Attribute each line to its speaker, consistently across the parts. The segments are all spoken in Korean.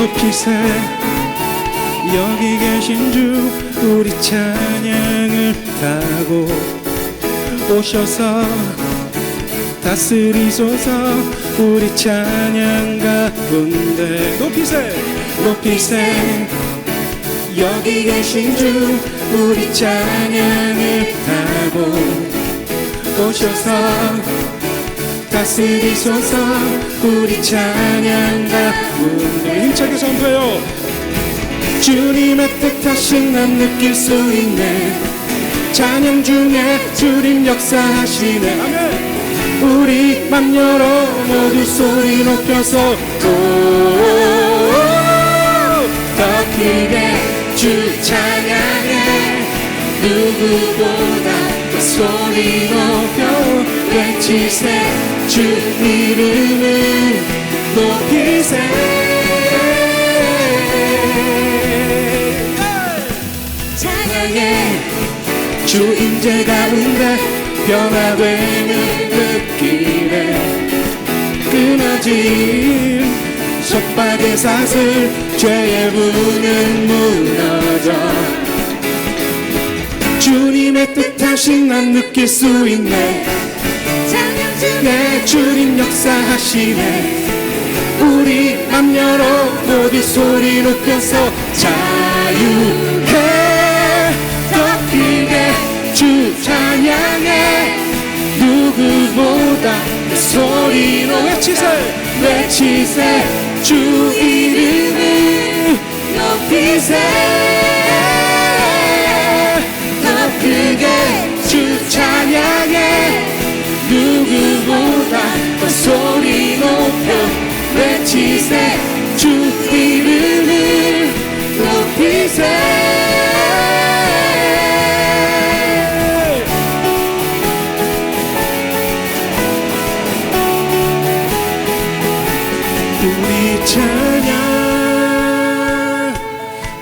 Speaker 1: 높이세. 여기 계신 주 우리 찬양을 타고 오셔서 다스리소서. 우리 찬양 가운데 높이세. 높이세. 여기 계신 주 우리 찬양을 타고 오셔서 다스리소서. 우리 찬양 가운데 힘차게 선포해요. 주님의 뜻하신 난 느낄 수 있네. 찬양 중에 주님 역사하시네. 아멘. 우리 맘 열어 모두 소리 높여서 더 크게 주 찬양해. 누구보다 소리 높여 외치세. 주 이름을 높이세. 찬양해. 주 임재 가운데 변화됨을 느끼네. 끊어진 속박의 사슬 죄의 문은 무너져. 주님의 뜻하신 난 느낄 수 있네. 찬양 중에 주님 역사하시네. 우리 맘 열어 모두 소리 높여서 자유해. 더 크게 주 찬양해. 누구보다 소리로 외치세. 외치세. 주 이름을 높이세. 더 크게 주 찬양해. 누구보다 소리 높여 외치세. 주 이름을 높이세. 우리 찬양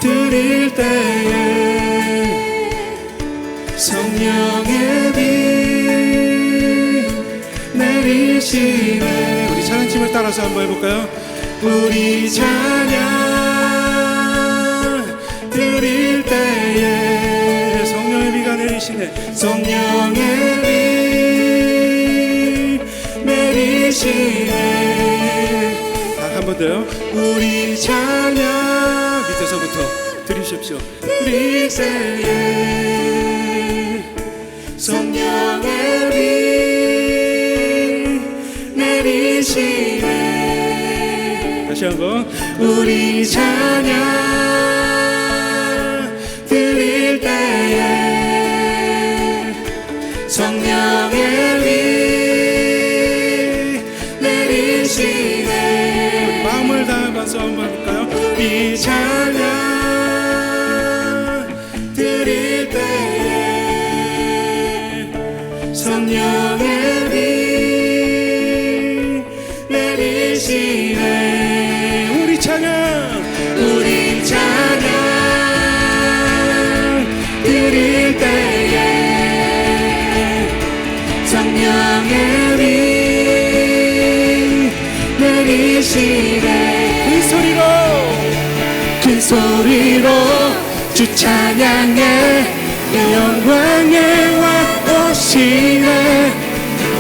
Speaker 1: 드릴 때에 성령의 빛 내리시네. 우리 찬양팀을 따라서 한번 해볼까요? 우리 찬양 드릴 때에 성령의 비가 내리시네. 성령의 빛 내리시네. 한 번 더요. 우리 찬양 밑에서부터 드리십시오. 드릴 때에 성령의 빛 내리시네. 다시 한번. 우리 찬양 드릴 때에 성령의 빛 내리시네. 마음을 다해서 한번 해볼까요? 우리 찬양 드릴 때에 성령의 빛 내리시네. 우리 찬양. 우리 찬양 드릴 때에 성령의 빛 내리시네. 큰 소리로 주 찬양해. 영광에 와 오시네.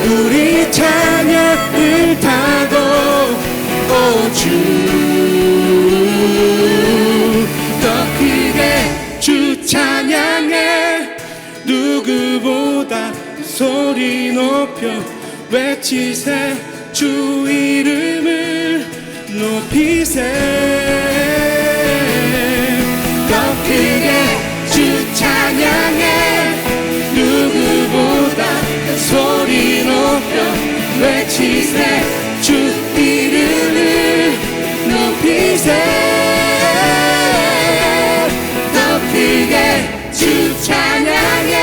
Speaker 1: 우리 찬양을 타고 오주. 더 크게 주 찬양해. 누구보다 소리 높여 외치세. 주 이름을 높이세. 더 크게 주 찬양해. 누구보다 소리 높여 외치세. 주 이름을 높이세. 더 크게 주 찬양해.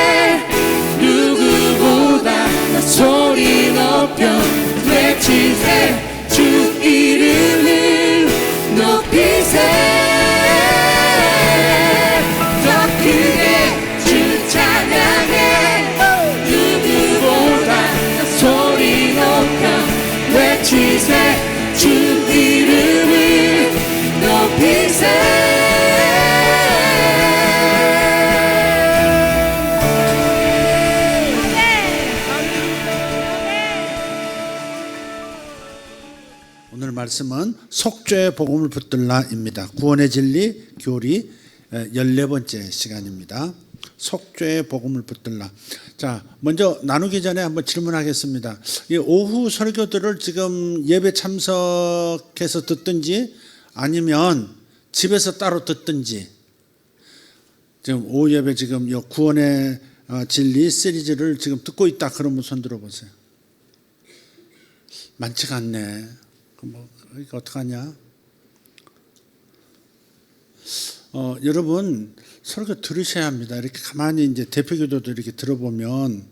Speaker 1: 누구보다 소리 높여 외치세. 주 이름을 높이세. 더 크게 주 찬양해. 누구보다 소리 높여 외치세. 주 이름을 높이세.
Speaker 2: 말씀은 속죄의 복음을 붙들라입니다. 구원의 진리 교리 14번째 시간입니다. 속죄의 복음을 붙들라. 자, 먼저 나누기 전에 한번 질문하겠습니다. 이 오후 설교들을 지금 예배 참석해서 듣든지 아니면 집에서 따로 듣든지, 지금 오후 예배 지금 구원의 진리 시리즈를 지금 듣고 있다 그런 분 손 들어보세요. 많지가 않네. 이거 어떡하냐? 여러분 설교 들으셔야 합니다. 이렇게 가만히 이제 대표기도도 이렇게 들어보면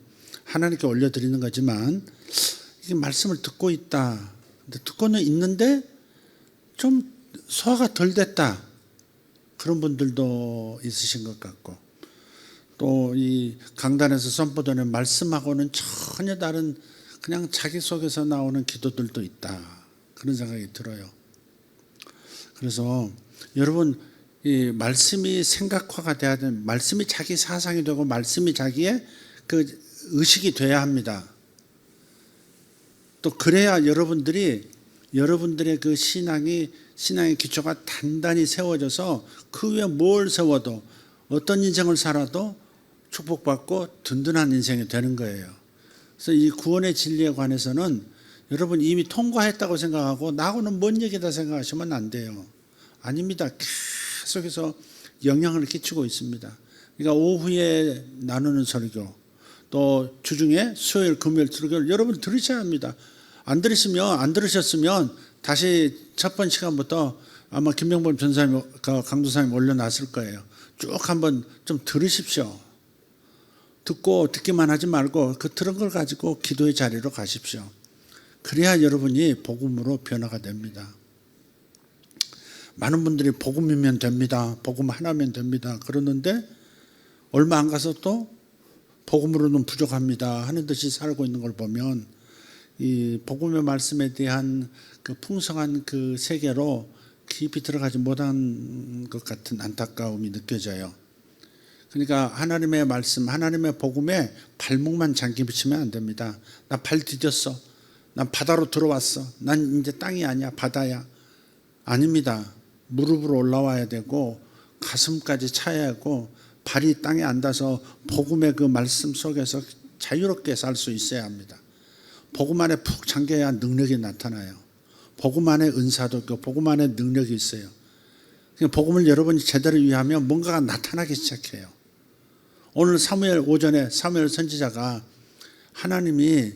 Speaker 2: 하나님께 올려드리는 거지만, 이게 말씀을 듣고 있다. 근데 듣고는 있는데 좀 소화가 덜 됐다. 그런 분들도 있으신 것 같고, 또 이 강단에서 선포되는 말씀하고는 전혀 다른 그냥 자기 속에서 나오는 기도들도 있다. 그런 생각이 들어요. 그래서 여러분, 이 말씀이 생각화가 돼야 되는, 말씀이 자기 사상이 되고 말씀이 자기의 그 의식이 돼야 합니다. 또 그래야 여러분들의 그 신앙의 기초가 단단히 세워져서 그 위에 뭘 세워도 어떤 인생을 살아도 축복받고 든든한 인생이 되는 거예요. 그래서 이 구원의 진리에 관해서는 여러분 이미 통과했다고 생각하고 나하고는 먼 얘기다 생각하시면 안 돼요. 아닙니다. 계속해서 영향을 끼치고 있습니다. 그러니까 오후에 나누는 설교, 또 주중에 수요일 금요일 설교를 여러분 들으셔야 합니다. 안 들으셨으면 다시 첫 번 시간부터 아마 김명범 전사님, 강도사님 올려놨을 거예요. 쭉 한번 좀 들으십시오. 듣고 듣기만 하지 말고 그 들은 걸 가지고 기도의 자리로 가십시오. 그래야 여러분이 복음으로 변화가 됩니다. 많은 분들이 복음이면 됩니다, 복음 하나면 됩니다 그러는데 얼마 안 가서 또 복음으로는 부족합니다 하는 듯이 살고 있는 걸 보면, 이 복음의 말씀에 대한 그 풍성한 그 세계로 깊이 들어가지 못한 것 같은 안타까움이 느껴져요. 그러니까 하나님의 말씀, 하나님의 복음에 발목만 잠기 붙이면 안 됩니다. 나 발 디뎠어, 난 바다로 들어왔어, 난 이제 땅이 아니야, 바다야. 아닙니다. 무릎으로 올라와야 되고 가슴까지 차야 하고 발이 땅에 앉아서 복음의 그 말씀 속에서 자유롭게 살 수 있어야 합니다. 복음 안에 푹 잠겨야 능력이 나타나요. 복음 안에 은사도 있고 복음 안에 능력이 있어요. 복음을 여러분이 제대로 이해하면 뭔가가 나타나기 시작해요. 오늘 오전에 사무엘 선지자가 하나님이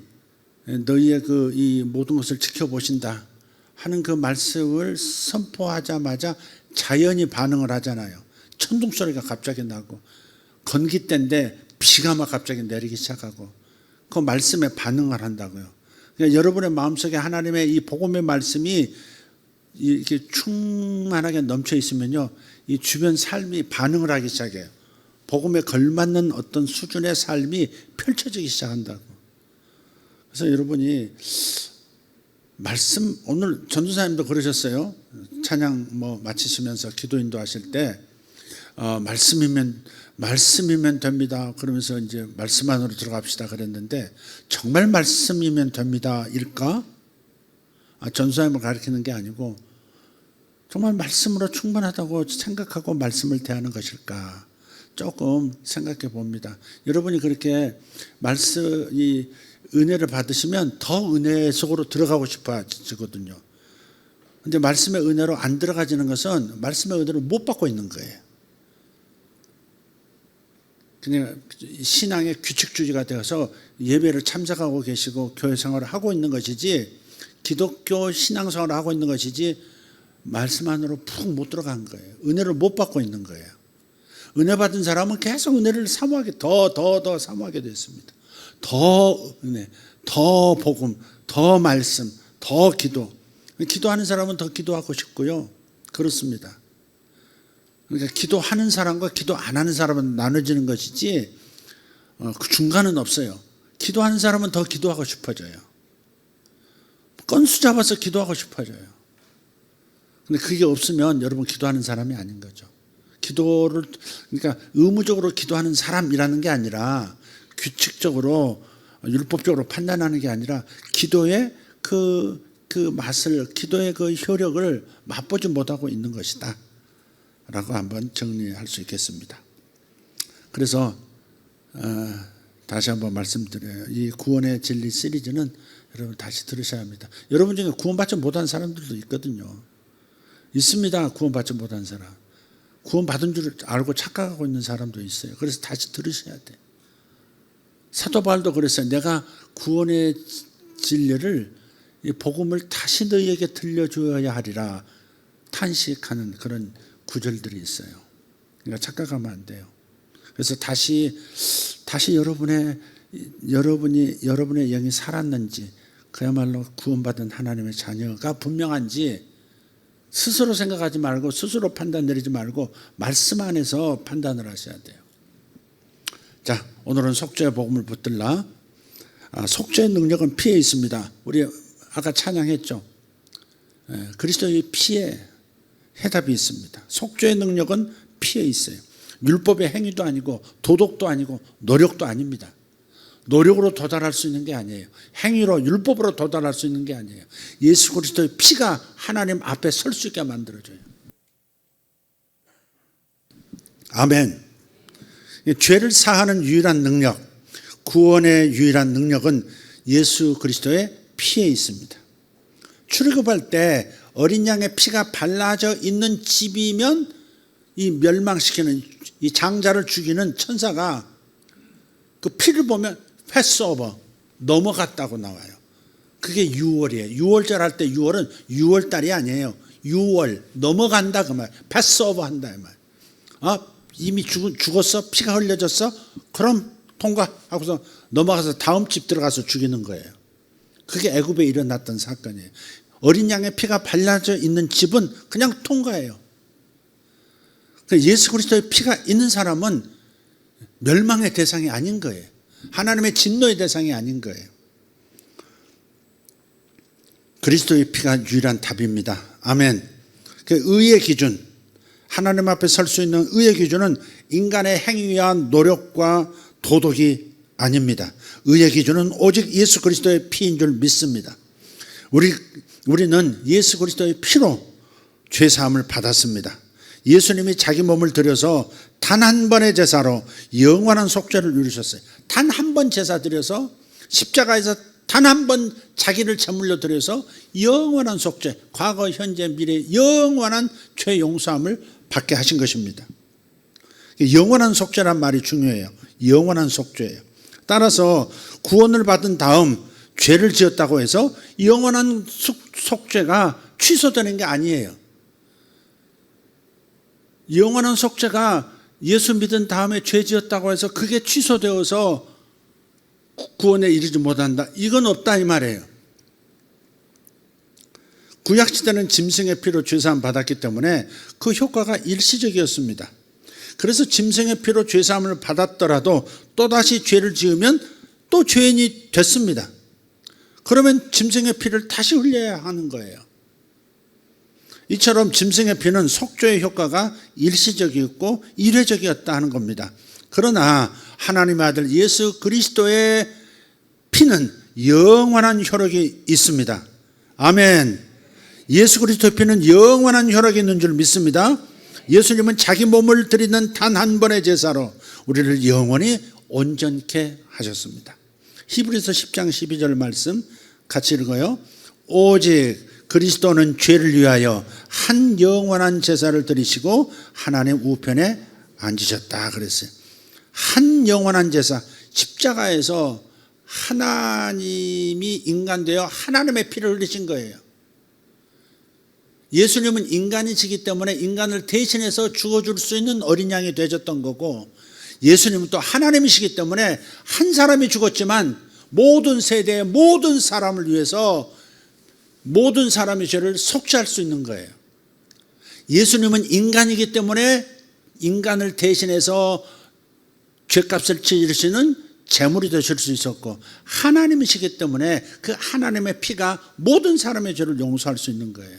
Speaker 2: 너희의 그 이 모든 것을 지켜보신다 하는 그 말씀을 선포하자마자 자연이 반응을 하잖아요. 천둥 소리가 갑자기 나고, 건기 때인데 비가 막 갑자기 내리기 시작하고, 그 말씀에 반응을 한다고요. 그러니까 여러분의 마음속에 하나님의 이 복음의 말씀이 이렇게 충만하게 넘쳐 있으면요, 이 주변 삶이 반응을 하기 시작해요. 복음에 걸맞는 어떤 수준의 삶이 펼쳐지기 시작한다고. 그래서 여러분이 말씀, 오늘 전도사님도 그러셨어요. 찬양 마치시면서 기도 인도하실 때 말씀이면 됩니다 그러면서 이제 말씀 안으로 들어갑시다 그랬는데, 정말 말씀이면 됩니다 일까? 전도사님을 가리키는 게 아니고 정말 말씀으로 충분하다고 생각하고 말씀을 대하는 것일까? 조금 생각해 봅니다. 여러분이 그렇게 이 은혜를 받으시면 더 은혜 속으로 들어가고 싶어지거든요. 근데 말씀의 은혜로 안 들어가지는 것은 말씀의 은혜를 못 받고 있는 거예요. 그냥 신앙의 규칙주의가 되어서 예배를 참석하고 계시고 교회 생활을 하고 있는 것이지, 기독교 신앙생활을 하고 있는 것이지 말씀 안으로 푹 못 들어간 거예요. 은혜를 못 받고 있는 거예요. 은혜 받은 사람은 계속 은혜를 사모하게 더 사모하게 됐습니다. 더 은혜, 더 복음, 더 말씀, 더 기도. 기도하는 사람은 더 기도하고 싶고요. 그렇습니다. 그러니까 기도하는 사람과 기도 안 하는 사람은 나눠지는 것이지 그 중간은 없어요. 기도하는 사람은 더 기도하고 싶어져요. 건수 잡아서 기도하고 싶어져요. 근데 그게 없으면 여러분 기도하는 사람이 아닌 거죠. 기도를, 그러니까 의무적으로 기도하는 사람이라는 게 아니라, 규칙적으로 율법적으로 판단하는 게 아니라 기도의 그 그 맛을, 기도의 그 효력을 맛보지 못하고 있는 것이다 라고 한번 정리할 수 있겠습니다. 그래서 다시 한번 말씀드려요. 이 구원의 진리 시리즈는 여러분 다시 들으셔야 합니다. 여러분 중에 구원받지 못한 사람들도 있거든요. 있습니다. 구원받지 못한 사람. 구원받은 줄 알고 착각하고 있는 사람도 있어요. 그래서 다시 들으셔야 돼. 사도 바울도 그랬어요. 내가 구원의 진리를, 이 복음을 다시 너희에게 들려줘야 하리라 탄식하는 그런 구절들이 있어요. 그러니까 착각하면 안 돼요. 그래서 다시 여러분의 영이 살았는지, 그야말로 구원받은 하나님의 자녀가 분명한지 스스로 생각하지 말고, 스스로 판단 내리지 말고 말씀 안에서 판단을 하셔야 돼요. 자, 오늘은 속죄의 복음을 붙들라. 속죄의 능력은 피에 있습니다. 우리 아까 찬양했죠. 그리스도의 피에 해답이 있습니다. 속죄의 능력은 피에 있어요. 율법의 행위도 아니고 도덕도 아니고 노력도 아닙니다. 노력으로 도달할 수 있는 게 아니에요. 행위로, 율법으로 도달할 수 있는 게 아니에요. 예수 그리스도의 피가 하나님 앞에 설 수 있게 만들어줘요. 아멘. 죄를 사하는 유일한 능력, 구원의 유일한 능력은 예수 그리스도의 피에 있습니다. 출애굽할 때 어린 양의 피가 발라져 있는 집이면 이 멸망시키는, 이 장자를 죽이는 천사가 그 피를 보면 패스오버, 넘어갔다고 나와요. 그게 6월이에요. 6월절 할 때 6월은 6월달이 아니에요. 6월, 넘어간다 그 말. 패스오버 한다 그 말. 이미 죽었어? 피가 흘려졌어? 그럼 통과하고서 넘어가서 다음 집 들어가서 죽이는 거예요. 그게 애굽에 일어났던 사건이에요. 어린 양의 피가 발라져 있는 집은 그냥 통과해요. 예수 그리스도의 피가 있는 사람은 멸망의 대상이 아닌 거예요. 하나님의 진노의 대상이 아닌 거예요. 그리스도의 피가 유일한 답입니다. 아멘. 그 의의 기준, 하나님 앞에 설 수 있는 의의 기준은 인간의 행위와 노력과 도덕이 아닙니다. 의의 기준은 오직 예수 그리스도의 피인 줄 믿습니다. 우리는 예수 그리스도의 피로 죄사함을 받았습니다. 예수님이 자기 몸을 들여서 단 한 번의 제사로 영원한 속죄를 이루셨어요. 단 한 번 제사 드려서, 십자가에서 단 한 번 자기를 제물로 드려서 영원한 속죄, 과거, 현재, 미래 영원한 죄 용서함을 받게 하신 것입니다. 영원한 속죄란 말이 중요해요. 영원한 속죄예요. 따라서 구원을 받은 다음 죄를 지었다고 해서 영원한 속죄가 취소되는 게 아니에요. 영원한 속죄가 예수 믿은 다음에 죄 지었다고 해서 그게 취소되어서 구원에 이르지 못한다, 이건 없다 이 말이에요. 구약시대는 짐승의 피로 죄사함 받았기 때문에 그 효과가 일시적이었습니다. 그래서 짐승의 피로 죄사함을 받았더라도 또다시 죄를 지으면 또 죄인이 됐습니다. 그러면 짐승의 피를 다시 흘려야 하는 거예요. 이처럼 짐승의 피는 속죄의 효과가 일시적이었고 일회적이었다 하는 겁니다. 그러나 하나님의 아들 예수 그리스도의 피는 영원한 효력이 있습니다. 아멘. 예수 그리스도의 피는 영원한 효력이 있는 줄 믿습니다. 예수님은 자기 몸을 드리는 단 한 번의 제사로 우리를 영원히 온전케 하셨습니다. 히브리서 10장 12절 말씀 같이 읽어요. 오직 그리스도는 죄를 위하여 한 영원한 제사를 드리시고 하나님 우편에 앉으셨다 그랬어요. 한 영원한 제사, 십자가에서 하나님이 인간 되어 하나님의 피를 흘리신 거예요. 예수님은 인간이시기 때문에 인간을 대신해서 죽어줄 수 있는 어린 양이 되셨던 거고, 예수님은 또 하나님이시기 때문에 한 사람이 죽었지만 모든 세대의 모든 사람을 위해서 모든 사람의 죄를 속죄할 수 있는 거예요. 예수님은 인간이기 때문에 인간을 대신해서 죄값을 치르시는 제물이 되실 수 있었고, 하나님이시기 때문에 그 하나님의 피가 모든 사람의 죄를 용서할 수 있는 거예요.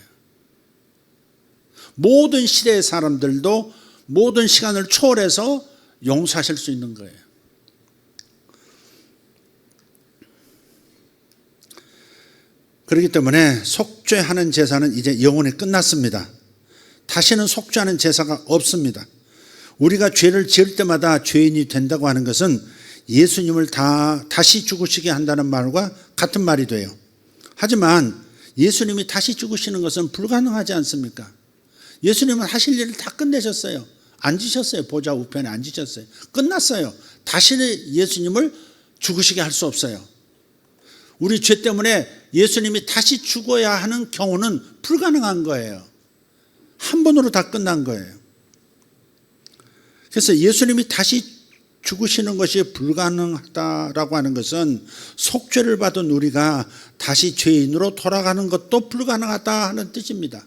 Speaker 2: 모든 시대의 사람들도 모든 시간을 초월해서 용서하실 수 있는 거예요. 그렇기 때문에 속죄하는 제사는 이제 영원히 끝났습니다. 다시는 속죄하는 제사가 없습니다. 우리가 죄를 지을 때마다 죄인이 된다고 하는 것은 예수님을 다시 죽으시게 한다는 말과 같은 말이 돼요. 하지만 예수님이 다시 죽으시는 것은 불가능하지 않습니까? 예수님은 하실 일을 다 끝내셨어요. 앉으셨어요. 보좌 우편에 앉으셨어요. 끝났어요. 다시는 예수님을 죽으시게 할 수 없어요. 우리 죄 때문에 예수님이 다시 죽어야 하는 경우는 불가능한 거예요. 한 번으로 다 끝난 거예요. 그래서 예수님이 다시 죽으시는 것이 불가능하다라고 하는 것은 속죄를 받은 우리가 다시 죄인으로 돌아가는 것도 불가능하다 하는 뜻입니다.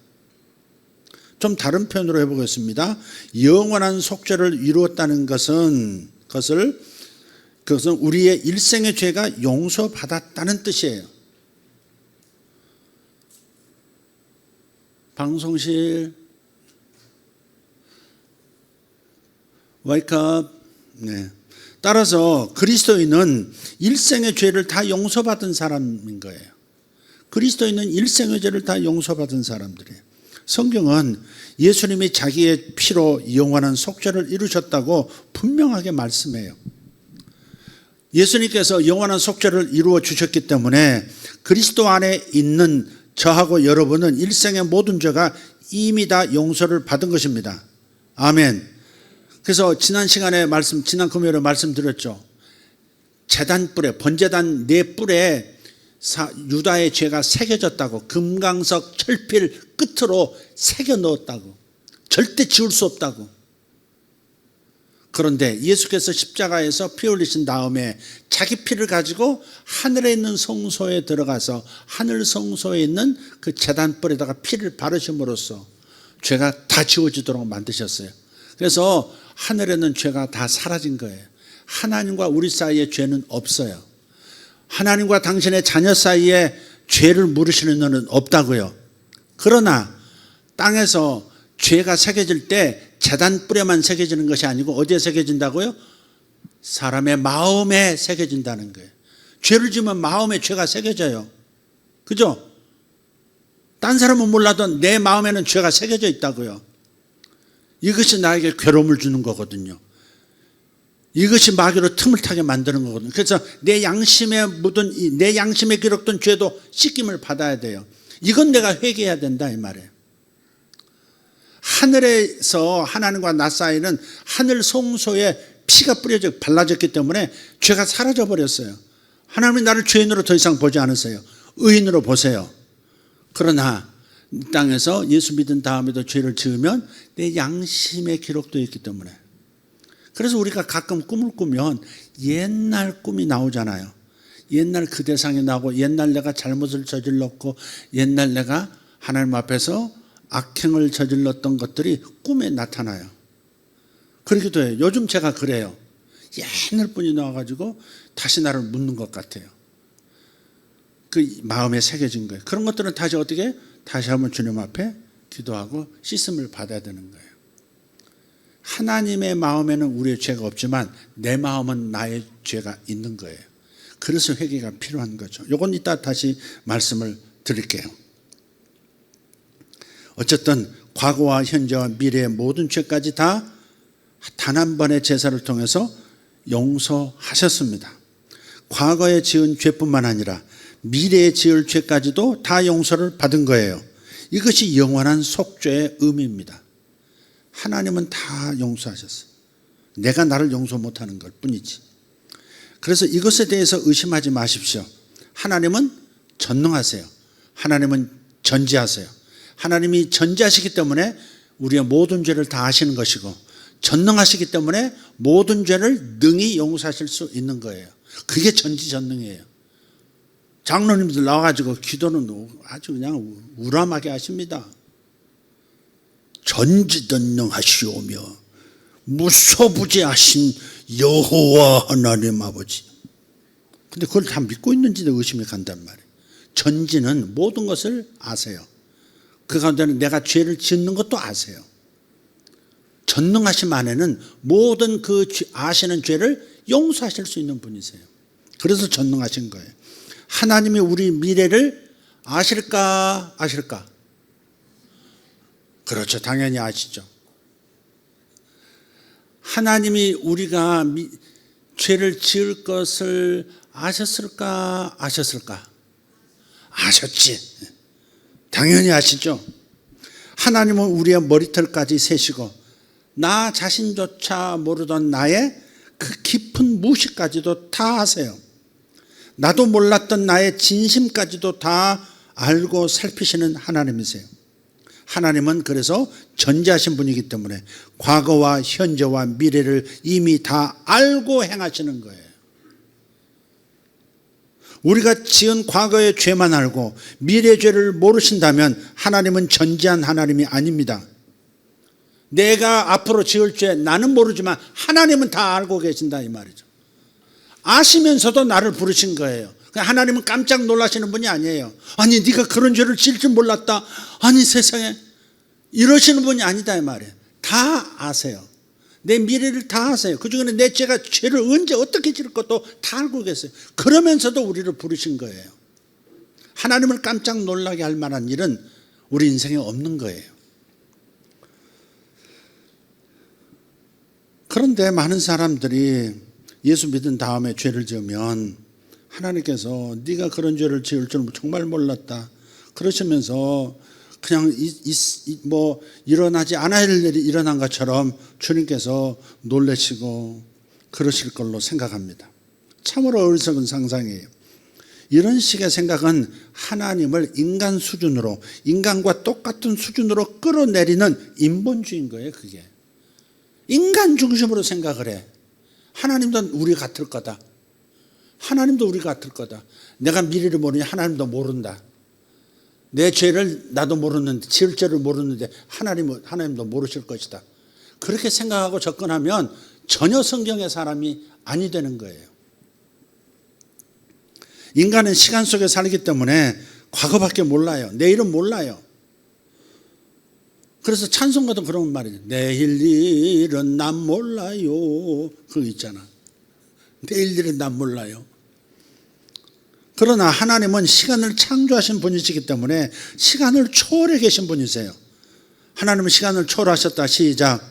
Speaker 2: 좀 다른 표현으로 해보겠습니다. 영원한 속죄를 이루었다는 것은 그것은 우리의 일생의 죄가 용서받았다는 뜻이에요. 방송실 와이컵. 네. 따라서 그리스도인은 일생의 죄를 다 용서받은 사람인 거예요. 그리스도인은 일생의 죄를 다 용서받은 사람들이에요. 성경은 예수님이 자기의 피로 영원한 속죄를 이루셨다고 분명하게 말씀해요. 예수님께서 영원한 속죄를 이루어 주셨기 때문에 그리스도 안에 있는 저하고 여러분은 일생의 모든 죄가 이미 다 용서를 받은 것입니다. 아멘. 그래서 지난 금요일에 말씀드렸죠. 제단뿔에, 번제단 네 뿔에 유다의 죄가 새겨졌다고, 금강석 철필 끝으로 새겨 넣었다고, 절대 지울 수 없다고. 그런데 예수께서 십자가에서 피 흘리신 다음에 자기 피를 가지고 하늘에 있는 성소에 들어가서 하늘 성소에 있는 그 제단뿔에다가 피를 바르심으로써 죄가 다 지워지도록 만드셨어요. 그래서 하늘에는 죄가 다 사라진 거예요. 하나님과 우리 사이에 죄는 없어요. 하나님과 당신의 자녀 사이에 죄를 물으시는 이는 없다고요. 그러나 땅에서 죄가 새겨질 때 제단뿔에만 새겨지는 것이 아니고 어디에 새겨진다고요? 사람의 마음에 새겨진다는 거예요. 죄를 지으면 마음에 죄가 새겨져요. 그죠? 딴 사람은 몰라도 내 마음에는 죄가 새겨져 있다고요. 이것이 나에게 괴로움을 주는 거거든요. 이것이 마귀로 틈을 타게 만드는 거거든요. 그래서 내 양심에 기록된 죄도 씻김을 받아야 돼요. 이건 내가 회개해야 된다 이 말이에요. 하늘에서 하나님과 나 사이는 하늘 성소에 피가 발라졌기 때문에 죄가 사라져 버렸어요. 하나님이 나를 죄인으로 더 이상 보지 않으세요. 의인으로 보세요. 그러나 이 땅에서 예수 믿은 다음에도 죄를 지으면 내 양심에 기록되어 있기 때문에, 그래서 우리가 가끔 꿈을 꾸면 옛날 꿈이 나오잖아요. 옛날 그 대상이 나오고, 옛날 내가 잘못을 저질렀고, 옛날 내가 하나님 앞에서 악행을 저질렀던 것들이 꿈에 나타나요. 그러기도 해요. 요즘 제가 그래요. 옛날 분이 나와가지고 다시 나를 묻는 것 같아요. 그 마음에 새겨진 거예요. 그런 것들은 다시 한번 주님 앞에 기도하고 씻음을 받아야 되는 거예요. 하나님의 마음에는 우리의 죄가 없지만 내 마음은 나의 죄가 있는 거예요. 그래서 회개가 필요한 거죠. 이건 이따 다시 말씀을 드릴게요. 어쨌든 과거와 현재와 미래의 모든 죄까지 다 단 한 번의 제사를 통해서 용서하셨습니다. 과거에 지은 죄뿐만 아니라 미래에 지을 죄까지도 다 용서를 받은 거예요. 이것이 영원한 속죄의 의미입니다. 하나님은 다 용서하셨어요. 내가 나를 용서 못하는 것 뿐이지. 그래서 이것에 대해서 의심하지 마십시오. 하나님은 전능하세요. 하나님은 전지하세요. 하나님이 전지하시기 때문에 우리의 모든 죄를 다 아시는 것이고, 전능하시기 때문에 모든 죄를 능히 용서하실 수 있는 거예요. 그게 전지전능이에요. 장로님들 나와가지고 기도는 아주 그냥 우람하게 하십니다. 전지전능하시오며 무소부재하신 여호와 하나님 아버지. 근데 그걸 다 믿고 있는지도 의심이 간단 말이에요. 전지는 모든 것을 아세요. 그 가운데는 내가 죄를 짓는 것도 아세요. 전능하심 안에는 모든 그 아시는 죄를 용서하실 수 있는 분이세요. 그래서 전능하신 거예요. 하나님이 우리 미래를 아실까? 아실까? 그렇죠. 당연히 아시죠. 하나님이 우리가 죄를 지을 것을 아셨을까? 아셨을까? 아셨지. 당연히 아시죠. 하나님은 우리의 머리털까지 세시고 나 자신조차 모르던 나의 그 깊은 무시까지도 다 아세요. 나도 몰랐던 나의 진심까지도 다 알고 살피시는 하나님이세요. 하나님은 그래서 전지하신 분이기 때문에 과거와 현재와 미래를 이미 다 알고 행하시는 거예요. 우리가 지은 과거의 죄만 알고 미래 죄를 모르신다면 하나님은 전지한 하나님이 아닙니다. 내가 앞으로 지을 죄 나는 모르지만 하나님은 다 알고 계신다 이 말이죠. 아시면서도 나를 부르신 거예요. 하나님은 깜짝 놀라시는 분이 아니에요. 아니 네가 그런 죄를 지을 줄 몰랐다. 아니 세상에 이러시는 분이 아니다 이 말이에요. 다 아세요. 내 미래를 다 아세요. 그중에는 내 죄를 언제 어떻게 지을 것도 다 알고 계세요. 그러면서도 우리를 부르신 거예요. 하나님을 깜짝 놀라게 할 만한 일은 우리 인생에 없는 거예요. 그런데 많은 사람들이 예수 믿은 다음에 죄를 지으면 하나님께서 네가 그런 죄를 지을 줄 정말 몰랐다 그러시면서 그냥 일어나지 않아야 할 일이 일어난 것처럼 주님께서 놀라시고 그러실 걸로 생각합니다. 참으로 어리석은 상상이에요. 이런 식의 생각은 하나님을 인간 수준으로, 인간과 똑같은 수준으로 끌어내리는 인본주의인 거예요. 그게 인간 중심으로 생각을 해. 하나님도 우리 같을 거다. 하나님도 우리 같을 거다. 내가 미래를 모르니 하나님도 모른다. 내 죄를 나도 모르는데, 지을 죄를 모르는데 하나님도 모르실 것이다. 그렇게 생각하고 접근하면 전혀 성경의 사람이 아니 되는 거예요. 인간은 시간 속에 살기 때문에 과거밖에 몰라요. 내일은 몰라요. 그래서 찬송가도 그런 말이에요. 내일 일은 난 몰라요. 그거 있잖아. 내일 일은 난 몰라요. 그러나 하나님은 시간을 창조하신 분이시기 때문에 시간을 초월해 계신 분이세요. 하나님은 시간을 초월하셨다. 시작.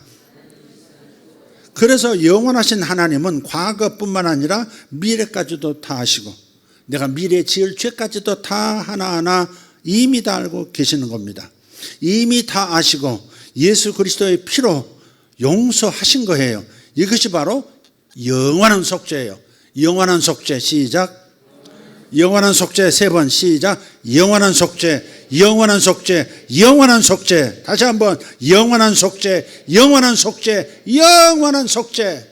Speaker 2: 그래서 영원하신 하나님은 과거뿐만 아니라 미래까지도 다 아시고 내가 미래에 지을 죄까지도 다 하나하나 이미 다 알고 계시는 겁니다. 이미 다 아시고 예수 그리스도의 피로 용서하신 거예요. 이것이 바로 영원한 속죄예요. 영원한 속죄. 시작. 영원한 속죄 세 번. 시작. 영원한 속죄, 영원한 속죄, 영원한 속죄. 다시 한번 영원한 속죄, 영원한 속죄, 영원한 속죄.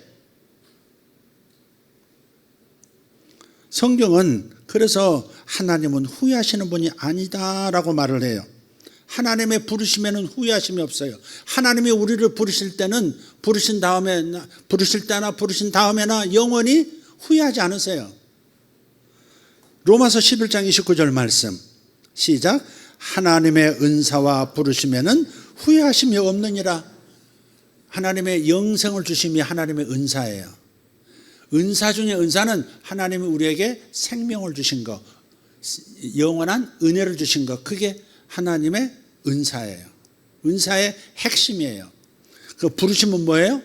Speaker 2: 성경은 그래서 하나님은 후회하시는 분이 아니다라고 말을 해요. 하나님의 부르심에는 후회하심이 없어요. 하나님이 우리를 부르실 때는 부르신 때나 부르신 다음에나 영원히 후회하지 않으세요. 로마서 11장 29절 말씀. 시작. 하나님의 은사와 부르심에는 후회하심이 없느니라. 하나님의 영생을 주심이 하나님의 은사예요. 은사 중에 은사는 하나님이 우리에게 생명을 주신 거, 영원한 은혜를 주신 거, 그게 하나님의 은사예요. 은사의 핵심이에요. 그 부르심은 뭐예요?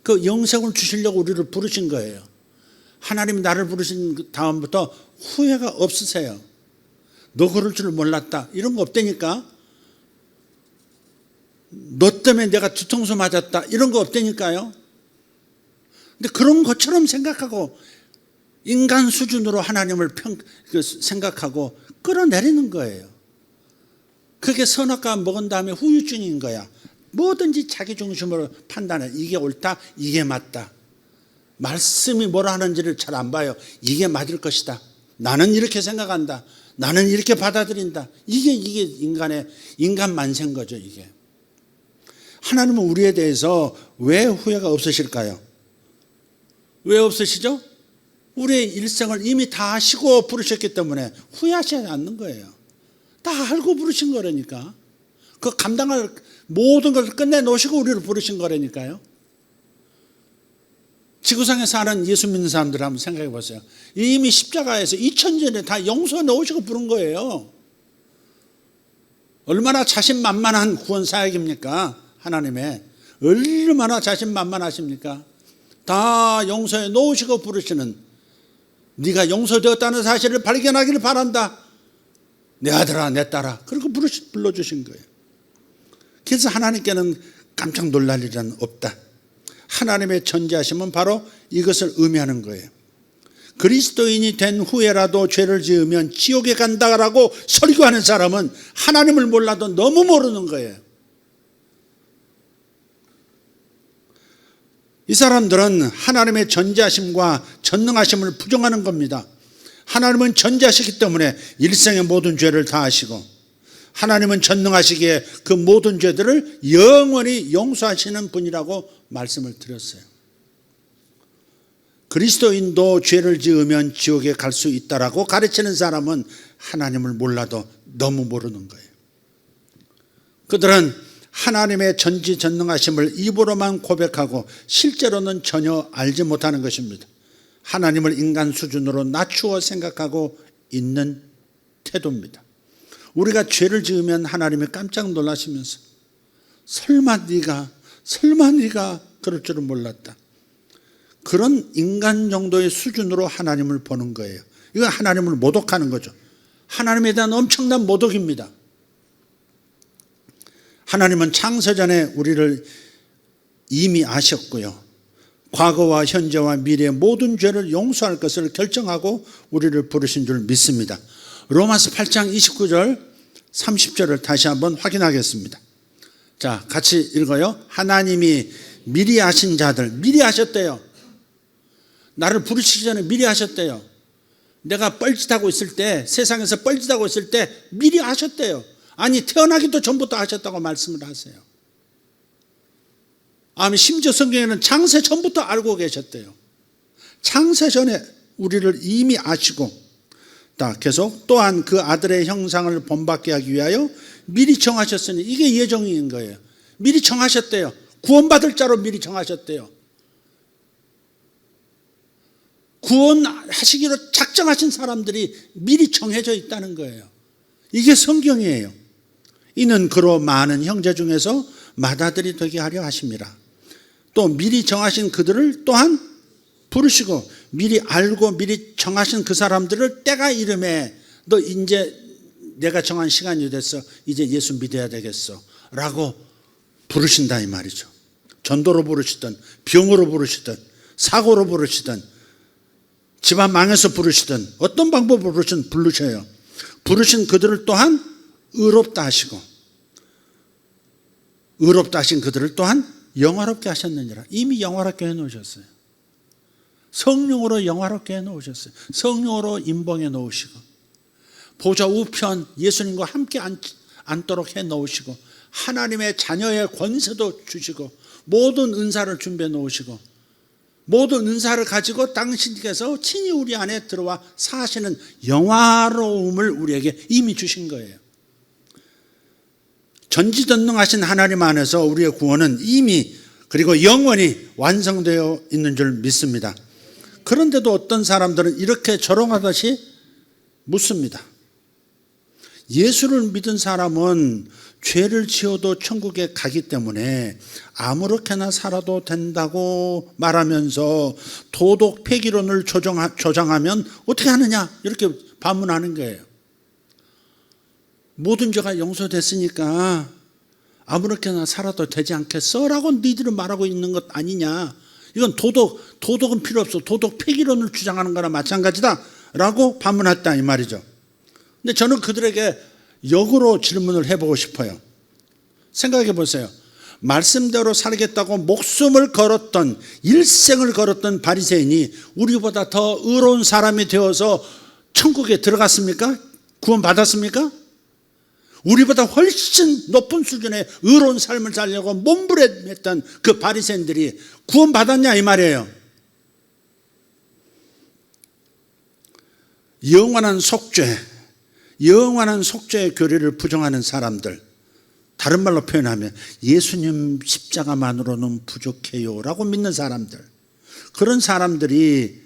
Speaker 2: 그 영생을 주시려고 우리를 부르신 거예요. 하나님이 나를 부르신 다음부터 후회가 없으세요. 너 그럴 줄 몰랐다 이런 거 없다니까. 너 때문에 내가 뒤통수 맞았다 이런 거 없다니까요. 근데 그런 것처럼 생각하고 인간 수준으로 하나님을 생각하고 끌어내리는 거예요. 그게 선악과 먹은 다음에 후유증인 거야. 뭐든지 자기 중심으로 판단해. 이게 옳다, 이게 맞다. 말씀이 뭐라 하는지를 잘 안 봐요. 이게 맞을 것이다. 나는 이렇게 생각한다. 나는 이렇게 받아들인다. 이게 인간 만세인 거죠. 이게. 하나님은 우리에 대해서 왜 후회가 없으실까요? 왜 없으시죠? 우리의 일생을 이미 다 아시고 부르셨기 때문에 후회하지 않는 거예요. 다 알고 부르신 거라니까. 그 감당할 모든 것을 끝내놓으시고 우리를 부르신 거라니까요. 지구상에 사는 예수 믿는 사람들 한번 생각해 보세요. 이미 십자가에서 2000년 전에 다 용서해 놓으시고 부른 거예요. 얼마나 자신만만한 구원 사역입니까? 하나님의 얼마나 자신만만하십니까? 다 용서해 놓으시고 부르시는, 네가 용서되었다는 사실을 발견하기를 바란다, 내 아들아 내 딸아, 그렇게 불러주신 거예요. 그래서 하나님께는 깜짝 놀랄 일은 없다. 하나님의 전지하심은 바로 이것을 의미하는 거예요. 그리스도인이 된 후에라도 죄를 지으면 지옥에 간다라고 설교하는 사람은 하나님을 몰라도 너무 모르는 거예요. 이 사람들은 하나님의 전지하심과 전능하심을 부정하는 겁니다. 하나님은 전지하시기 때문에 일생의 모든 죄를 다 아시고, 하나님은 전능하시기에 그 모든 죄들을 영원히 용서하시는 분이라고 말씀을 드렸어요. 그리스도인도 죄를 지으면 지옥에 갈 수 있다라고 가르치는 사람은 하나님을 몰라도 너무 모르는 거예요. 그들은 하나님의 전지전능하심을 입으로만 고백하고 실제로는 전혀 알지 못하는 것입니다. 하나님을 인간 수준으로 낮추어 생각하고 있는 태도입니다. 우리가 죄를 지으면 하나님이 깜짝 놀라시면서 설마 네가 그럴 줄은 몰랐다, 그런 인간 정도의 수준으로 하나님을 보는 거예요. 이건 하나님을 모독하는 거죠. 하나님에 대한 엄청난 모독입니다. 하나님은 창세전에 우리를 이미 아셨고요, 과거와 현재와 미래의 모든 죄를 용서할 것을 결정하고 우리를 부르신 줄 믿습니다. 로마서 8장 29절 30절을 다시 한번 확인하겠습니다. 자, 같이 읽어요. 하나님이 미리 아신 자들, 미리 아셨대요. 나를 부르시기 전에 미리 아셨대요. 내가 뻘짓하고 있을 때, 세상에서 뻘짓하고 있을 때 미리 아셨대요. 아니, 태어나기도 전부터 아셨다고 말씀을 하세요. 아니, 심지어 성경에는 창세 전부터 알고 계셨대요. 창세 전에 우리를 이미 아시고, 계속 또한 그 아들의 형상을 본받게 하기 위하여 미리 정하셨으니, 이게 예정인 거예요. 미리 정하셨대요. 구원받을 자로 미리 정하셨대요. 구원하시기로 작정하신 사람들이 미리 정해져 있다는 거예요. 이게 성경이에요. 이는 그로 많은 형제 중에서 맏아들이 되게 하려 하심이라. 또 미리 정하신 그들을 또한 부르시고, 미리 알고 미리 정하신 그 사람들을 때가 이름에 너 이제 내가 정한 시간이 됐어, 이제 예수 믿어야 되겠어 라고 부르신다 이 말이죠. 전도로 부르시든 병으로 부르시든 사고로 부르시든 집안 망해서 부르시든 어떤 방법으로 부르시든 부르셔요. 부르신 그들을 또한 의롭다 하시고, 의롭다 하신 그들을 또한 영화롭게 하셨느니라. 이미 영화롭게 해놓으셨어요. 성령으로 영화롭게 해놓으셨어요. 성령으로 인봉해 놓으시고, 보좌 우편 예수님과 함께 앉도록 해놓으시고, 하나님의 자녀의 권세도 주시고, 모든 은사를 준비해 놓으시고, 모든 은사를 가지고 당신께서 친히 우리 안에 들어와 사시는 영화로움을 우리에게 이미 주신 거예요. 전지전능하신 하나님 안에서 우리의 구원은 이미 그리고 영원히 완성되어 있는 줄 믿습니다. 그런데도 어떤 사람들은 이렇게 조롱하듯이 묻습니다. 예수를 믿은 사람은 죄를 지어도 천국에 가기 때문에 아무렇게나 살아도 된다고 말하면서 도덕 폐기론을 조장하면 어떻게 하느냐, 이렇게 반문하는 거예요. 모든 죄가 용서됐으니까 아무렇게나 살아도 되지 않겠어? 라고 너희들은 말하고 있는 것 아니냐. 이건 도덕은 필요 없어. 도덕 폐기론을 주장하는 거나 마찬가지다 라고 반문했다 이 말이죠. 근데 저는 그들에게 역으로 질문을 해보고 싶어요. 생각해 보세요. 말씀대로 살겠다고 목숨을 걸었던, 일생을 걸었던 바리새인이 우리보다 더 의로운 사람이 되어서 천국에 들어갔습니까? 구원받았습니까? 우리보다 훨씬 높은 수준의 의로운 삶을 살려고 몸부림했던 그 바리새인들이 구원받았냐 이 말이에요. 영원한 속죄의 교리를 부정하는 사람들, 다른 말로 표현하면 예수님 십자가만으로는 부족해요 라고 믿는 사람들, 그런 사람들이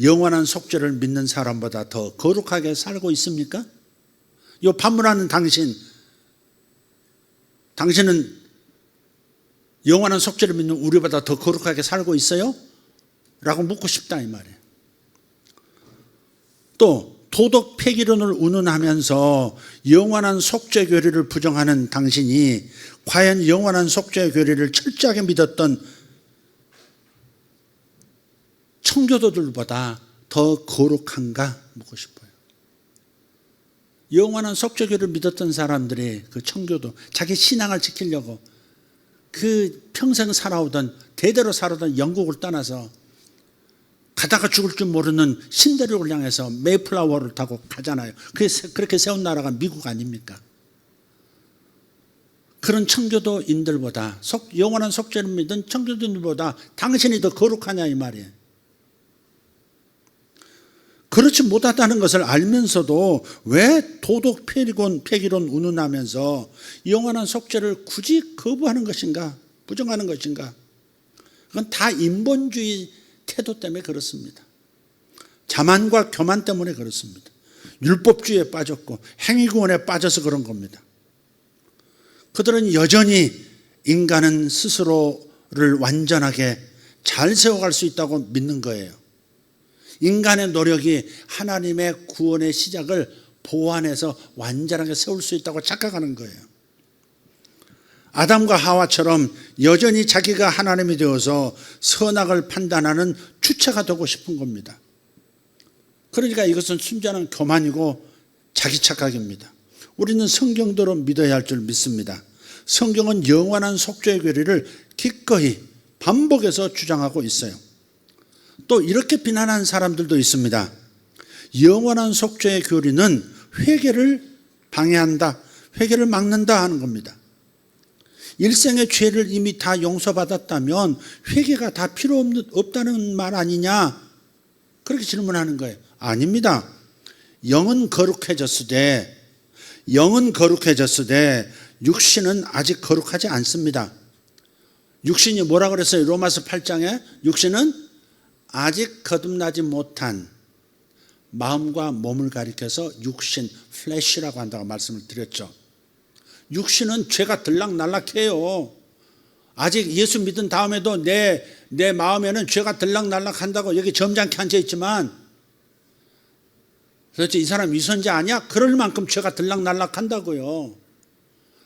Speaker 2: 영원한 속죄를 믿는 사람보다 더 거룩하게 살고 있습니까? 이 반문하는 당신, 당신은 영원한 속죄를 믿는 우리보다 더 거룩하게 살고 있어요? 라고 묻고 싶다 이 말이에요. 또 도덕 폐기론을 운운하면서 영원한 속죄 교리를 부정하는 당신이 과연 영원한 속죄 교리를 철저하게 믿었던 청교도들보다 더 거룩한가 묻고 싶어요. 영원한 속죄 교리를 믿었던 사람들이 그 청교도 자기 신앙을 지키려고 그 평생 살아오던 대대로 살아오던 영국을 떠나서 가다가 죽을 줄 모르는 신대륙을 향해서 메이플라워를 타고 가잖아요. 그렇게 세운 나라가 미국 아닙니까? 그런 청교도인들보다 영원한 속죄를 믿은 청교도인들보다 당신이 더 거룩하냐 이 말이에요. 그렇지 못하다는 것을 알면서도 왜 도덕 폐기론 운운하면서 영원한 속죄를 굳이 거부하는 것인가, 부정하는 것인가? 그건 다 인본주의 태도 때문에 그렇습니다. 자만과 교만 때문에 그렇습니다. 율법주의에 빠졌고 행위구원에 빠져서 그런 겁니다. 그들은 여전히 인간은 스스로를 완전하게 잘 세워갈 수 있다고 믿는 거예요. 인간의 노력이 하나님의 구원의 시작을 보완해서 완전하게 세울 수 있다고 착각하는 거예요. 아담과 하와처럼 여전히 자기가 하나님이 되어서 선악을 판단하는 주체가 되고 싶은 겁니다. 그러니까 이것은 순전한 교만이고 자기 착각입니다. 우리는 성경대로 믿어야 할 줄 믿습니다. 성경은 영원한 속죄의 교리를 기꺼이 반복해서 주장하고 있어요. 또 이렇게 비난하는 사람들도 있습니다. 영원한 속죄의 교리는 회개를 방해한다, 회개를 막는다 하는 겁니다. 일생의 죄를 이미 다 용서받았다면 회개가 다 필요 없다는 말 아니냐? 그렇게 질문하는 거예요. 아닙니다. 영은 거룩해졌으되 육신은 아직 거룩하지 않습니다. 육신이 뭐라 그랬어요? 로마서 8장에 육신은 아직 거듭나지 못한 마음과 몸을 가리켜서 육신, 플래시라고 한다고 말씀을 드렸죠. 육신은 죄가 들락날락해요. 아직 예수 믿은 다음에도 내 마음에는 죄가 들락날락한다고 여기 점잖게 앉아있지만 도대체 이 사람 위선자 아니야? 그럴 만큼 죄가 들락날락한다고요.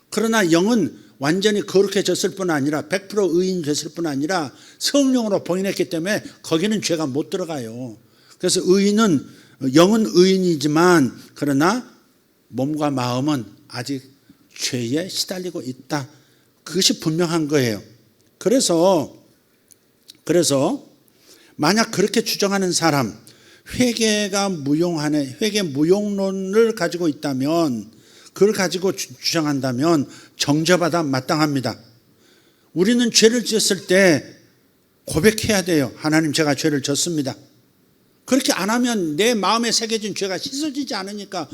Speaker 2: 그러나 영은 완전히 거룩해졌을 뿐 아니라 100% 의인 됐을 뿐 아니라 성령으로 봉인했기 때문에 거기는 죄가 못 들어가요. 그래서 영은 의인이지만 그러나 몸과 마음은 아직 죄에 시달리고 있다. 그것이 분명한 거예요. 그래서 만약 그렇게 주장하는 사람, 회개 무용론을 가지고 있다면, 그걸 가지고 주장한다면 정죄받아 마땅합니다. 우리는 죄를 지었을 때 고백해야 돼요. 하나님, 제가 죄를 졌습니다. 그렇게 안 하면 내 마음에 새겨진 죄가 씻어지지 않으니까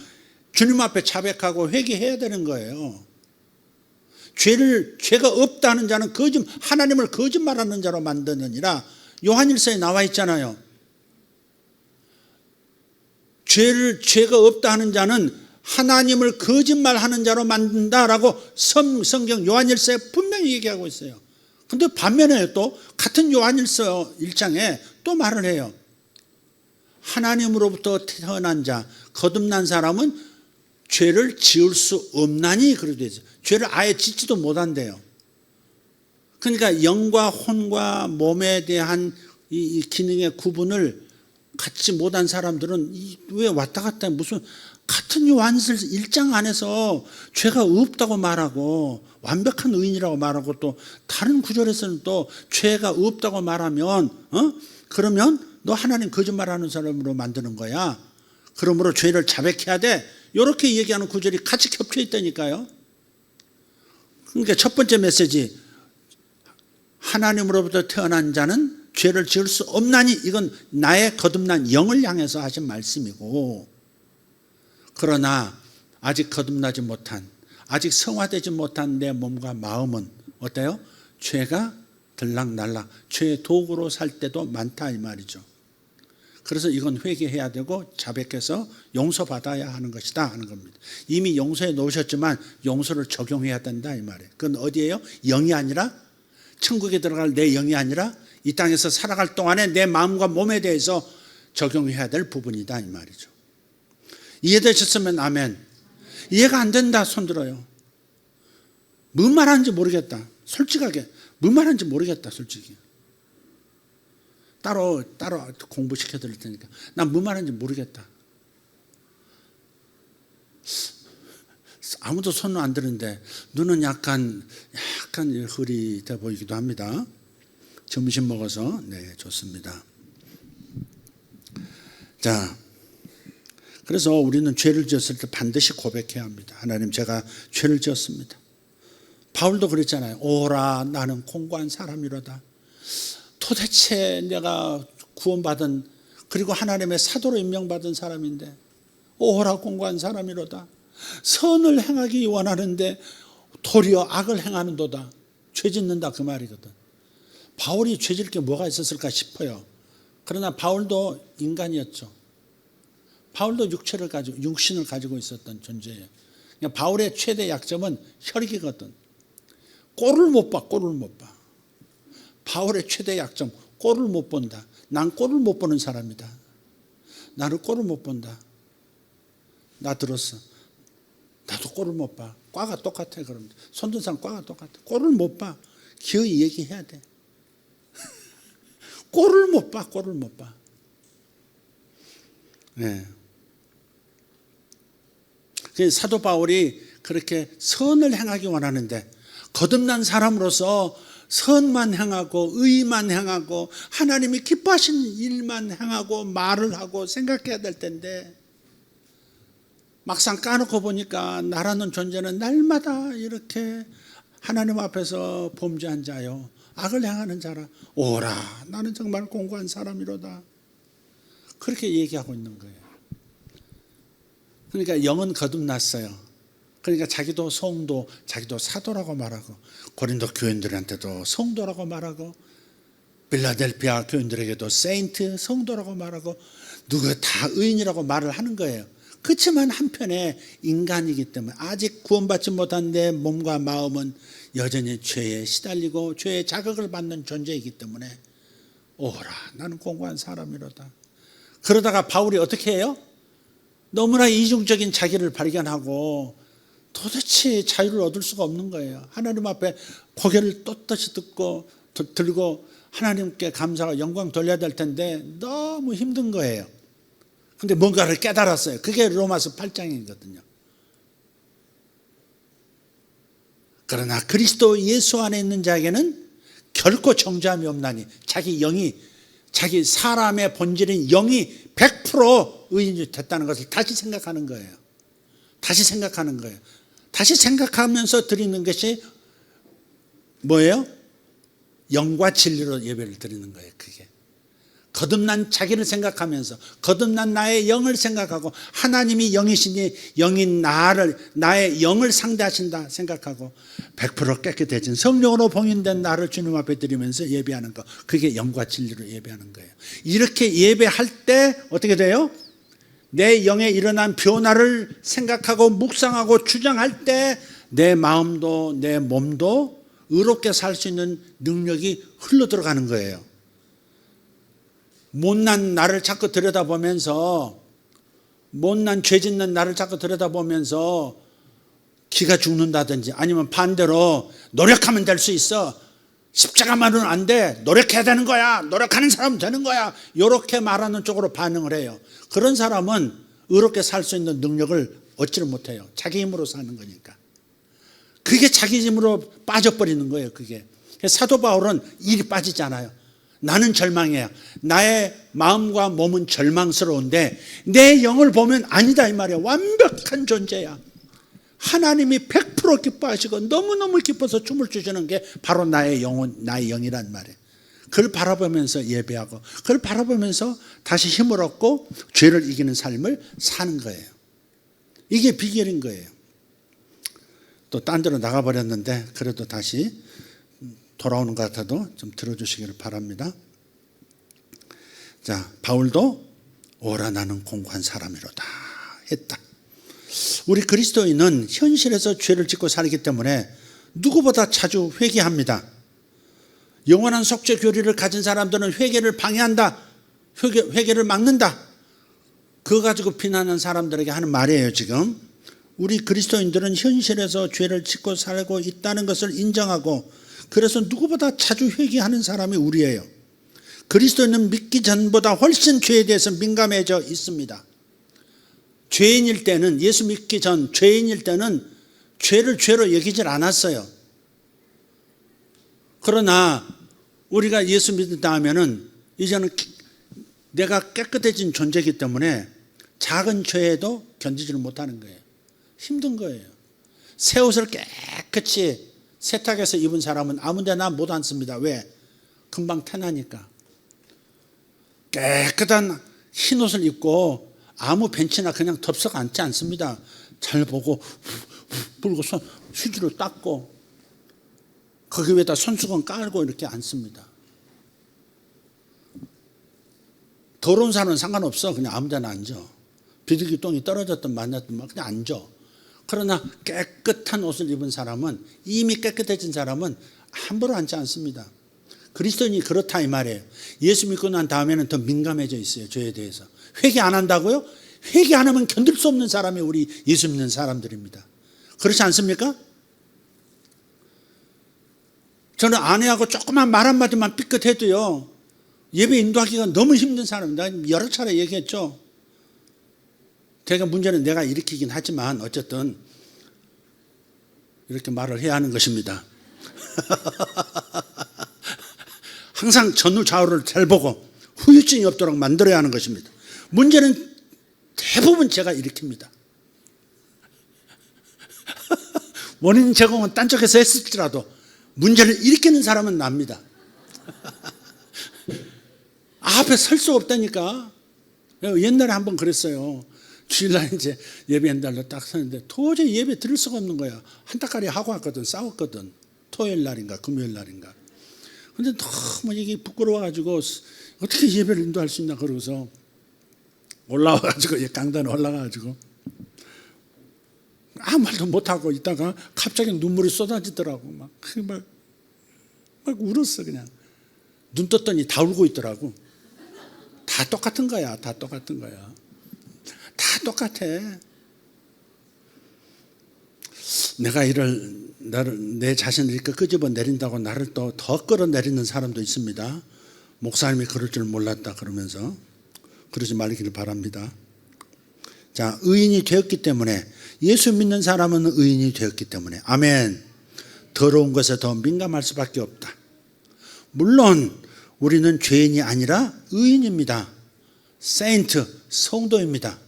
Speaker 2: 주님 앞에 자백하고 회개해야 되는 거예요. 죄가 없다는 자는 하나님을 거짓말하는 자로 만드느니라. 요한일서에 나와 있잖아요. 죄가 없다 하는 자는 하나님을 거짓말하는 자로 만든다라고 성경 요한일서에 분명히 얘기하고 있어요. 그런데 반면에 또 같은 요한일서 1장에 또 말을 해요. 하나님으로부터 태어난 자, 거듭난 사람은 죄를 지을 수 없나니 그렇게 되어 있어요. 죄를 아예 짓지도 못한대요. 그러니까 영과 혼과 몸에 대한 이 기능의 구분을 갖지 못한 사람들은 왜 왔다 갔다 무슨 같은 요한일서 1장 안에서 죄가 없다고 말하고 완벽한 의인이라고 말하고 또 다른 구절에서는 또 죄가 없다고 말하면 그러면 너 하나님 거짓말하는 사람으로 만드는 거야. 그러므로 죄를 자백해야 돼. 이렇게 얘기하는 구절이 같이 겹쳐 있다니까요. 그러니까 첫 번째 메시지, 하나님으로부터 태어난 자는 죄를 지을 수 없나니, 이건 나의 거듭난 영을 향해서 하신 말씀이고, 그러나 아직 거듭나지 못한, 아직 성화되지 못한 내 몸과 마음은 어때요? 죄가 들락날락, 죄의 도구로 살 때도 많다 이 말이죠. 그래서 이건 회개해야 되고 자백해서 용서받아야 하는 것이다 하는 겁니다. 이미 용서해 놓으셨지만 용서를 적용해야 된다 이 말이에요. 그건 어디예요? 영이 아니라 천국에 들어갈 내 영이 아니라 이 땅에서 살아갈 동안에 내 마음과 몸에 대해서 적용해야 될 부분이다 이 말이죠. 이해되셨으면 아멘. 이해가 안 된다 손 들어요. 뭔 말하는지 모르겠다. 솔직하게 뭔 말하는지 모르겠다 솔직히. 따로 공부시켜 드릴 테니까 난 뭔 말하는지 모르겠다. 아무도 손을 안 드는데 눈은 약간 흐릿해 보이기도 합니다. 점심 먹어서 네 좋습니다. 자, 그래서 우리는 죄를 지었을 때 반드시 고백해야 합니다. 하나님 제가 죄를 지었습니다. 바울도 그랬잖아요. 오라 나는 공고한 사람이로다. 도대체 내가 구원받은 그리고 하나님의 사도로 임명받은 사람인데 오라 공고한 사람이로다. 선을 행하기 원하는데 도리어 악을 행하는도다. 죄 짓는다 그 말이거든. 바울이 죄 짓을 게 뭐가 있었을까 싶어요. 그러나 바울도 인간이었죠. 바울도 육신을 가지고 있었던 존재예요. 그러니까 바울의 최대 약점은 혈기거든. 꼴을 못 봐. 바울의 최대 약점, 꼴을 못 본다. 난 꼴을 못 보는 사람이다. 나는 꼴을 못 본다. 나 들었어. 나도 꼴을 못 봐. 과가 똑같아. 그럼 손든 사람 과가 똑같아. 꼴을 못 봐. 기어이 얘기해야 돼. 꼴을 못 봐. 네. 사도 바울이 그렇게 선을 행하기 원하는데 거듭난 사람으로서 선만 행하고 의만 행하고 하나님이 기뻐하시는 일만 행하고 말을 하고 생각해야 될 텐데 막상 까놓고 보니까 나라는 존재는 날마다 이렇게 하나님 앞에서 범죄한 자요 악을 행하는 자라. 오라 나는 정말 공고한 사람이로다. 그렇게 얘기하고 있는 거예요. 그러니까 영은 거듭났어요. 그러니까 자기도 성도, 자기도 사도라고 말하고 고린도 교인들한테도 성도라고 말하고 빌라델피아 교인들에게도 세인트, 성도라고 말하고 누가 다 의인이라고 말을 하는 거예요. 그렇지만 한편에 인간이기 때문에 아직 구원받지 못한 내 몸과 마음은 여전히 죄에 시달리고 죄의 자극을 받는 존재이기 때문에 오라 나는 공고한 사람이로다. 그러다가 바울이 어떻게 해요? 너무나 이중적인 자기를 발견하고 도대체 자유를 얻을 수가 없는 거예요. 하나님 앞에 고개를 떳떳이 들고 하나님께 감사와 영광 돌려야 될 텐데 너무 힘든 거예요. 근데 뭔가를 깨달았어요. 그게 로마서 8장이거든요. 그러나 그리스도 예수 안에 있는 자에게는 결코 정죄함이 없나니 자기 사람의 본질인 영이 100% 의인이 됐다는 것을 다시 생각하는 거예요. 다시 생각하면서 드리는 것이 뭐예요? 영과 진리로 예배를 드리는 거예요. 그게 거듭난 자기를 생각하면서 거듭난 나의 영을 생각하고 하나님이 영이시니 영인 나의 영을 상대하신다 생각하고 100% 깨끗해진 성령으로 봉인된 나를 주님 앞에 드리면서 예배하는 거, 그게 영과 진리로 예배하는 거예요. 이렇게 예배할 때 어떻게 돼요? 내 영에 일어난 변화를 생각하고 묵상하고 주장할 때 내 마음도 내 몸도 의롭게 살 수 있는 능력이 흘러 들어가는 거예요. 못난 나를 자꾸 들여다보면서, 못난 죄 짓는 나를 자꾸 들여다보면서 기가 죽는다든지, 아니면 반대로 노력하면 될 수 있어, 십자가만은 안 돼, 노력해야 되는 거야, 노력하는 사람은 되는 거야, 이렇게 말하는 쪽으로 반응을 해요. 그런 사람은 의롭게 살 수 있는 능력을 얻지를 못해요. 자기 힘으로 사는 거니까. 그게 자기 힘으로 빠져버리는 거예요. 그게 사도 바울은 일이 빠지잖아요. 나는 절망해요. 나의 마음과 몸은 절망스러운데 내 영을 보면 아니다 이 말이야. 완벽한 존재야. 하나님이 100% 기뻐하시고 너무너무 기뻐서 춤을 추시는 게 바로 나의 영이란 말이에요. 그걸 바라보면서 예배하고 그걸 바라보면서 다시 힘을 얻고 죄를 이기는 삶을 사는 거예요. 이게 비결인 거예요. 또 딴 데로 나가버렸는데 그래도 다시 돌아오는 것 같아도 좀 들어주시기를 바랍니다. 자, 바울도 오라 나는 공고한 사람이로다 했다. 우리 그리스도인은 현실에서 죄를 짓고 살기 때문에 누구보다 자주 회개합니다. 영원한 속죄 교리를 가진 사람들은 회개를 방해한다. 회개를 막는다. 그거 가지고 비난하는 사람들에게 하는 말이에요. 지금 우리 그리스도인들은 현실에서 죄를 짓고 살고 있다는 것을 인정하고 그래서 누구보다 자주 회개하는 사람이 우리예요. 그리스도인은 믿기 전보다 훨씬 죄에 대해서 민감해져 있습니다. 죄인일 때는, 예수 믿기 전 죄인일 때는 죄를 죄로 여기질 않았어요. 그러나 우리가 예수 믿는다 하면은 이제는 내가 깨끗해진 존재이기 때문에 작은 죄에도 견디지를 못하는 거예요. 힘든 거예요. 새 옷을 깨끗이 세탁해서 입은 사람은 아무 데나 못 앉습니다. 왜? 금방 태나니까. 깨끗한 흰 옷을 입고 아무 벤치나 그냥 덥석 앉지 않습니다. 잘 보고 불고 휴지로 닦고 거기 위에다 손수건 깔고 이렇게 앉습니다. 더러운 사람은 상관없어. 그냥 아무 데나 앉아. 비둘기 똥이 떨어졌든 만났든 막 그냥 앉아. 그러나 깨끗한 옷을 입은 사람은, 이미 깨끗해진 사람은 함부로 앉지 않습니다. 그리스도인이 그렇다 이 말이에요. 예수 믿고 난 다음에는 더 민감해져 있어요. 죄에 대해서. 회개 안 한다고요? 회개 안 하면 견딜 수 없는 사람이 우리 예수 믿는 사람들입니다. 그렇지 않습니까? 저는 아내하고 조그만 말 한마디만 삐끗해도요, 예배 인도하기가 너무 힘든 사람입니다. 여러 차례 얘기했죠. 제가 문제는 내가 일으키긴 하지만 어쨌든 이렇게 말을 해야 하는 것입니다. 항상 전후 좌우를 잘 보고 후유증이 없도록 만들어야 하는 것입니다. 문제는 대부분 제가 일으킵니다. 원인 제공은 딴 쪽에서 했을지라도 문제를 일으키는 사람은 납니다. 앞에 설 수 없다니까. 옛날에 한번 그랬어요. 주일날 이제 예배한 날로 딱 서는데 도저히 예배 드릴 수가 없는 거야. 한 달까지 하고 왔거든. 싸웠거든. 토요일 날인가 금요일 날인가. 근데 너무 이게 부끄러워가지고 어떻게 예배를 인도할 수 있나 그러고서 올라와가지고 강단에 올라가가지고 아무 말도 못하고 있다가 갑자기 눈물이 쏟아지더라고. 막 울었어. 그냥 눈 떴더니 다 울고 있더라고. 다 똑같은 거야. 다 똑같은 거야. 다 똑같아. 내가 내 자신을 이렇게 끄집어 내린다고 나를 또 더 끌어내리는 사람도 있습니다. 목사님이 그럴 줄 몰랐다 그러면서. 그러지 말기를 바랍니다. 자, 의인이 되었기 때문에, 예수 믿는 사람은 의인이 되었기 때문에, 아멘. 더러운 것에 더 민감할 수밖에 없다. 물론 우리는 죄인이 아니라 의인입니다. 세인트, 성도입니다.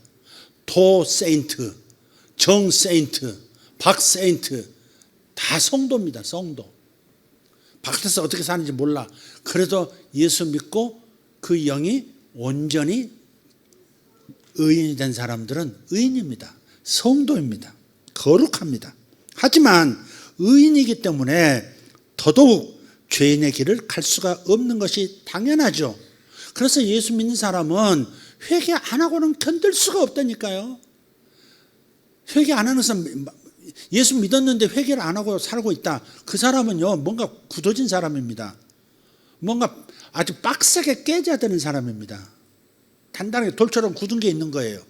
Speaker 2: 도 세인트, 정 세인트, 박 세인트, 다 성도입니다. 성도. 바깥에서 어떻게 사는지 몰라. 그래도 예수 믿고 그 영이 온전히 의인이 된 사람들은 의인입니다. 성도입니다. 거룩합니다. 하지만 의인이기 때문에 더더욱 죄인의 길을 갈 수가 없는 것이 당연하죠. 그래서 예수 믿는 사람은 회개 안 하고는 견딜 수가 없다니까요. 회개 안 하는 사람, 예수 믿었는데 회개를 안 하고 살고 있다. 그 사람은요, 뭔가 굳어진 사람입니다. 뭔가 아주 빡세게 깨져야 되는 사람입니다. 단단하게 돌처럼 굳은 게 있는 거예요.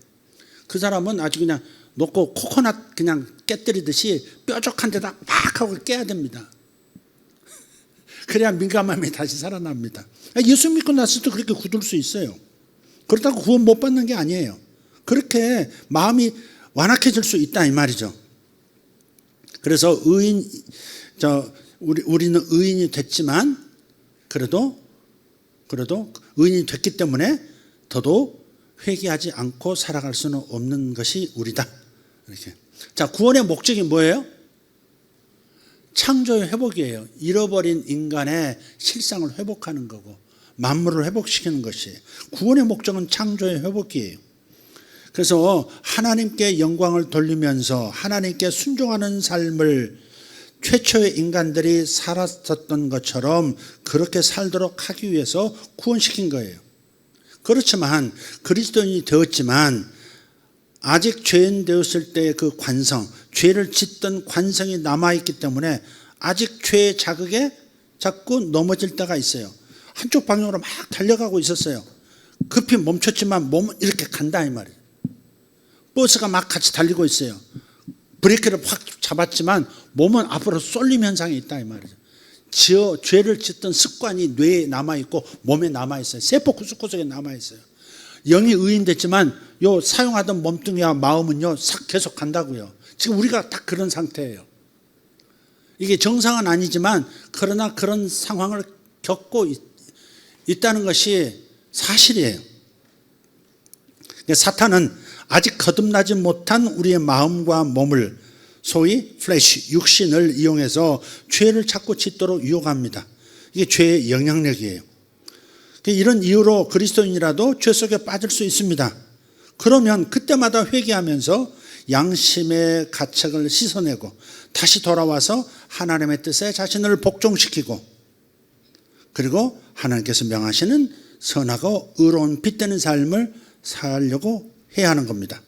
Speaker 2: 그 사람은 아주 그냥 놓고 코코넛 그냥 깨뜨리듯이 뾰족한 데다 팍 하고 깨야 됩니다. 그래야 민감함이 다시 살아납니다. 예수 믿고 났을 때 그렇게 굳을 수 있어요. 그렇다고 구원 못 받는 게 아니에요. 그렇게 마음이 완악해질 수 있다 이 말이죠. 그래서 우리는 의인이 됐지만 그래도 의인이 됐기 때문에 더더욱 회개하지 않고 살아갈 수는 없는 것이 우리다. 이렇게. 자, 구원의 목적이 뭐예요? 창조의 회복이에요. 잃어버린 인간의 실상을 회복하는 거고 만물을 회복시키는 것이에요. 구원의 목적은 창조의 회복이에요. 그래서 하나님께 영광을 돌리면서 하나님께 순종하는 삶을 최초의 인간들이 살았었던 것처럼 그렇게 살도록 하기 위해서 구원시킨 거예요. 그렇지만 그리스도인이 되었지만 아직 죄인 되었을 때의 그 관성, 죄를 짓던 관성이 남아있기 때문에 아직 죄의 자극에 자꾸 넘어질 때가 있어요. 한쪽 방향으로 막 달려가고 있었어요. 급히 멈췄지만 몸은 이렇게 간다 이 말이에요. 버스가 막 같이 달리고 있어요. 브레이크를 확 잡았지만 몸은 앞으로 쏠림 현상이 있다 이 말이죠. 죄를 짓던 습관이 뇌에 남아있고 몸에 남아있어요. 세포 구석구석에 남아있어요. 영이 의인됐지만 요 사용하던 몸뚱이와 마음은요 계속 간다고요. 지금 우리가 딱 그런 상태예요. 이게 정상은 아니지만 그러나 그런 상황을 겪고 있다는 것이 사실이에요. 사탄은 아직 거듭나지 못한 우리의 마음과 몸을 소위 플래시, 육신을 이용해서 죄를 자꾸 짓도록 유혹합니다. 이게 죄의 영향력이에요. 이런 이유로 그리스도인이라도 죄 속에 빠질 수 있습니다. 그러면 그때마다 회개하면서 양심의 가책을 씻어내고 다시 돌아와서 하나님의 뜻에 자신을 복종시키고 그리고 하나님께서 명하시는 선하고 의로운 빛되는 삶을 살려고 해야 하는 겁니다.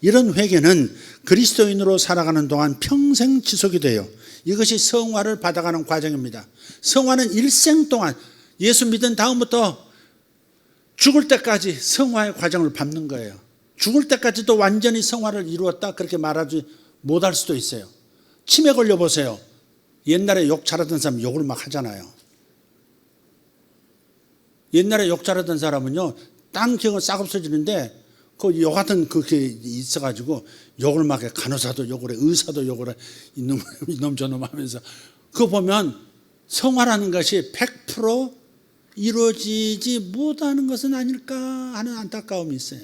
Speaker 2: 이런 회개는 그리스도인으로 살아가는 동안 평생 지속이 돼요. 이것이 성화를 받아가는 과정입니다. 성화는 일생 동안 예수 믿은 다음부터 죽을 때까지 성화의 과정을 밟는 거예요. 죽을 때까지도 완전히 성화를 이루었다 그렇게 말하지 못할 수도 있어요. 치매 걸려보세요. 옛날에 욕 잘하던 사람 욕을 막 하잖아요. 옛날에 욕 잘하던 사람은요 딴 기억은 싹 없어지는데 그 욕 같은 그게 있어가지고 욕을 막 해. 간호사도 욕을 해, 의사도 욕을 해. 이놈 저놈 하면서 그거 보면 성화라는 것이 100% 이루어지지 못하는 것은 아닐까 하는 안타까움이 있어요.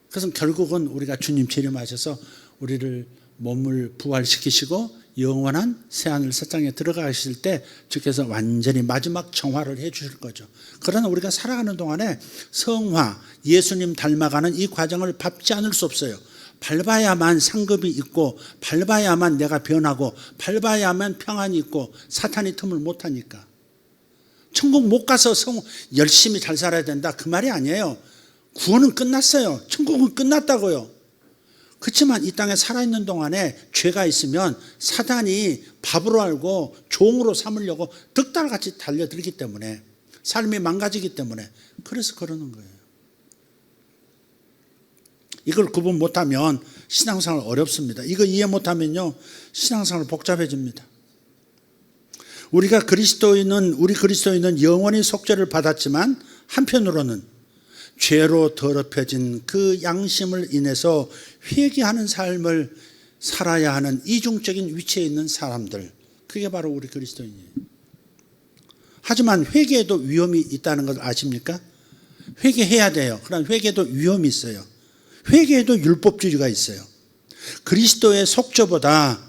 Speaker 2: 그래서 결국은 우리가 주님 재림하셔서 우리를 몸을 부활시키시고 영원한 새하늘 새 땅에 들어가실 때 주께서 완전히 마지막 정화를 해 주실 거죠. 그러나 우리가 살아가는 동안에 성화, 예수님 닮아가는 이 과정을 밟지 않을 수 없어요. 밟아야만 상급이 있고 밟아야만 내가 변하고 밟아야만 평안이 있고 사탄이 틈을 못하니까. 천국 못 가서 열심히 잘 살아야 된다 그 말이 아니에요. 구원은 끝났어요. 천국은 끝났다고요. 그렇지만 이 땅에 살아있는 동안에 죄가 있으면 사단이 밥으로 알고 종으로 삼으려고 득달같이 달려들기 때문에 삶이 망가지기 때문에 그래서 그러는 거예요. 이걸 구분 못하면 신앙생활 어렵습니다. 이거 이해 못하면요 신앙생활 복잡해집니다. 우리 그리스도인은 영원히 속죄를 받았지만 한편으로는 죄로 더럽혀진 그 양심을 인해서 회개하는 삶을 살아야 하는 이중적인 위치에 있는 사람들, 그게 바로 우리 그리스도인이에요. 하지만 회개에도 위험이 있다는 걸 아십니까? 회개해야 돼요. 그러나 회개에도 위험이 있어요. 회개에도 율법주의가 있어요. 그리스도의 속죄보다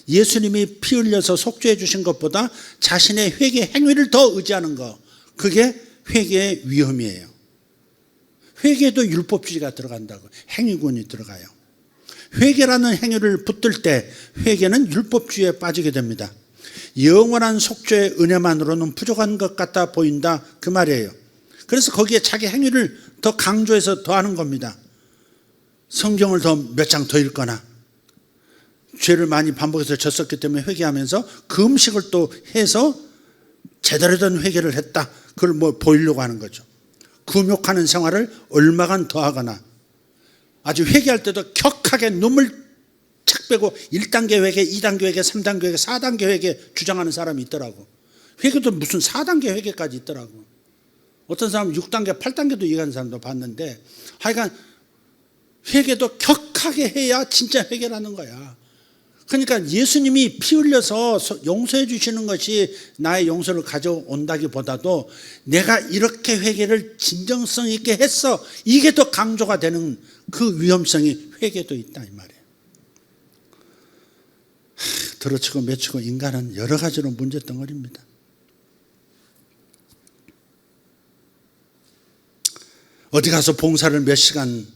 Speaker 2: 예수님이 피 흘려서 속죄해 주신 것보다 자신의 회개 행위를 더 의지하는 것, 그게 회개의 위험이에요. 회개도 율법주의가 들어간다고, 행위군이 들어가요. 회개라는 행위를 붙들 때 회개는 율법주의에 빠지게 됩니다. 영원한 속죄의 은혜만으로는 부족한 것 같아 보인다 그 말이에요. 그래서 거기에 자기 행위를 더 강조해서 더 하는 겁니다. 성경을 더 몇 장 더 읽거나 죄를 많이 반복해서 졌었기 때문에 회개하면서 그 음식을 또 해서 제대로 된 회개를 했다, 그걸 보이려고 하는 거죠. 금욕하는 생활을 얼마간 더 하거나 아주 회개할 때도 격하게 눈물 착 빼고 1단계 회개, 2단계 회개, 3단계 회개, 4단계 회개 주장하는 사람이 있더라고. 회개도 무슨 4단계 회개까지 있더라고. 어떤 사람은 6단계, 8단계도 이해하는 사람도 봤는데 하여간 회개도 격하게 해야 진짜 회개라는 거야. 그러니까 예수님이 피 흘려서 용서해 주시는 것이 나의 용서를 가져온다기보다도 내가 이렇게 회개를 진정성 있게 했어, 이게 더 강조가 되는 그 위험성이 회개도 있다 이 말이에요. 들어치고 맺히고 인간은 여러 가지로 문제덩어리입니다. 어디 가서 봉사를 몇 시간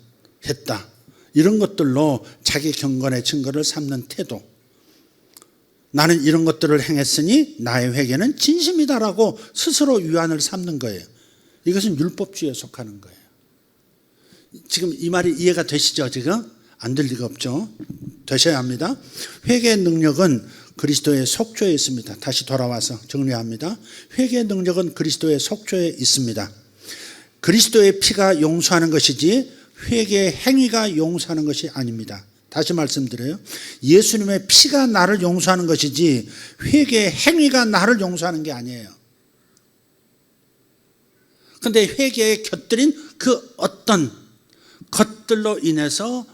Speaker 2: 했다, 이런 것들로 자기 경건의 증거를 삼는 태도, 나는 이런 것들을 행했으니 나의 회개는 진심이다라고 스스로 위안을 삼는 거예요. 이것은 율법주의에 속하는 거예요. 지금 이 말이 이해가 되시죠? 지금 안 될 리가 없죠. 되셔야 합니다. 회개의 능력은 그리스도의 속죄에 있습니다. 다시 돌아와서 정리합니다. 회개의 능력은 그리스도의 속죄에 있습니다. 그리스도의 피가 용서하는 것이지 회개의 행위가 용서하는 것이 아닙니다. 다시 말씀드려요. 예수님의 피가 나를 용서하는 것이지 회개의 행위가 나를 용서하는 게 아니에요. 그런데 회개에 곁들인 그 어떤 것들로 인해서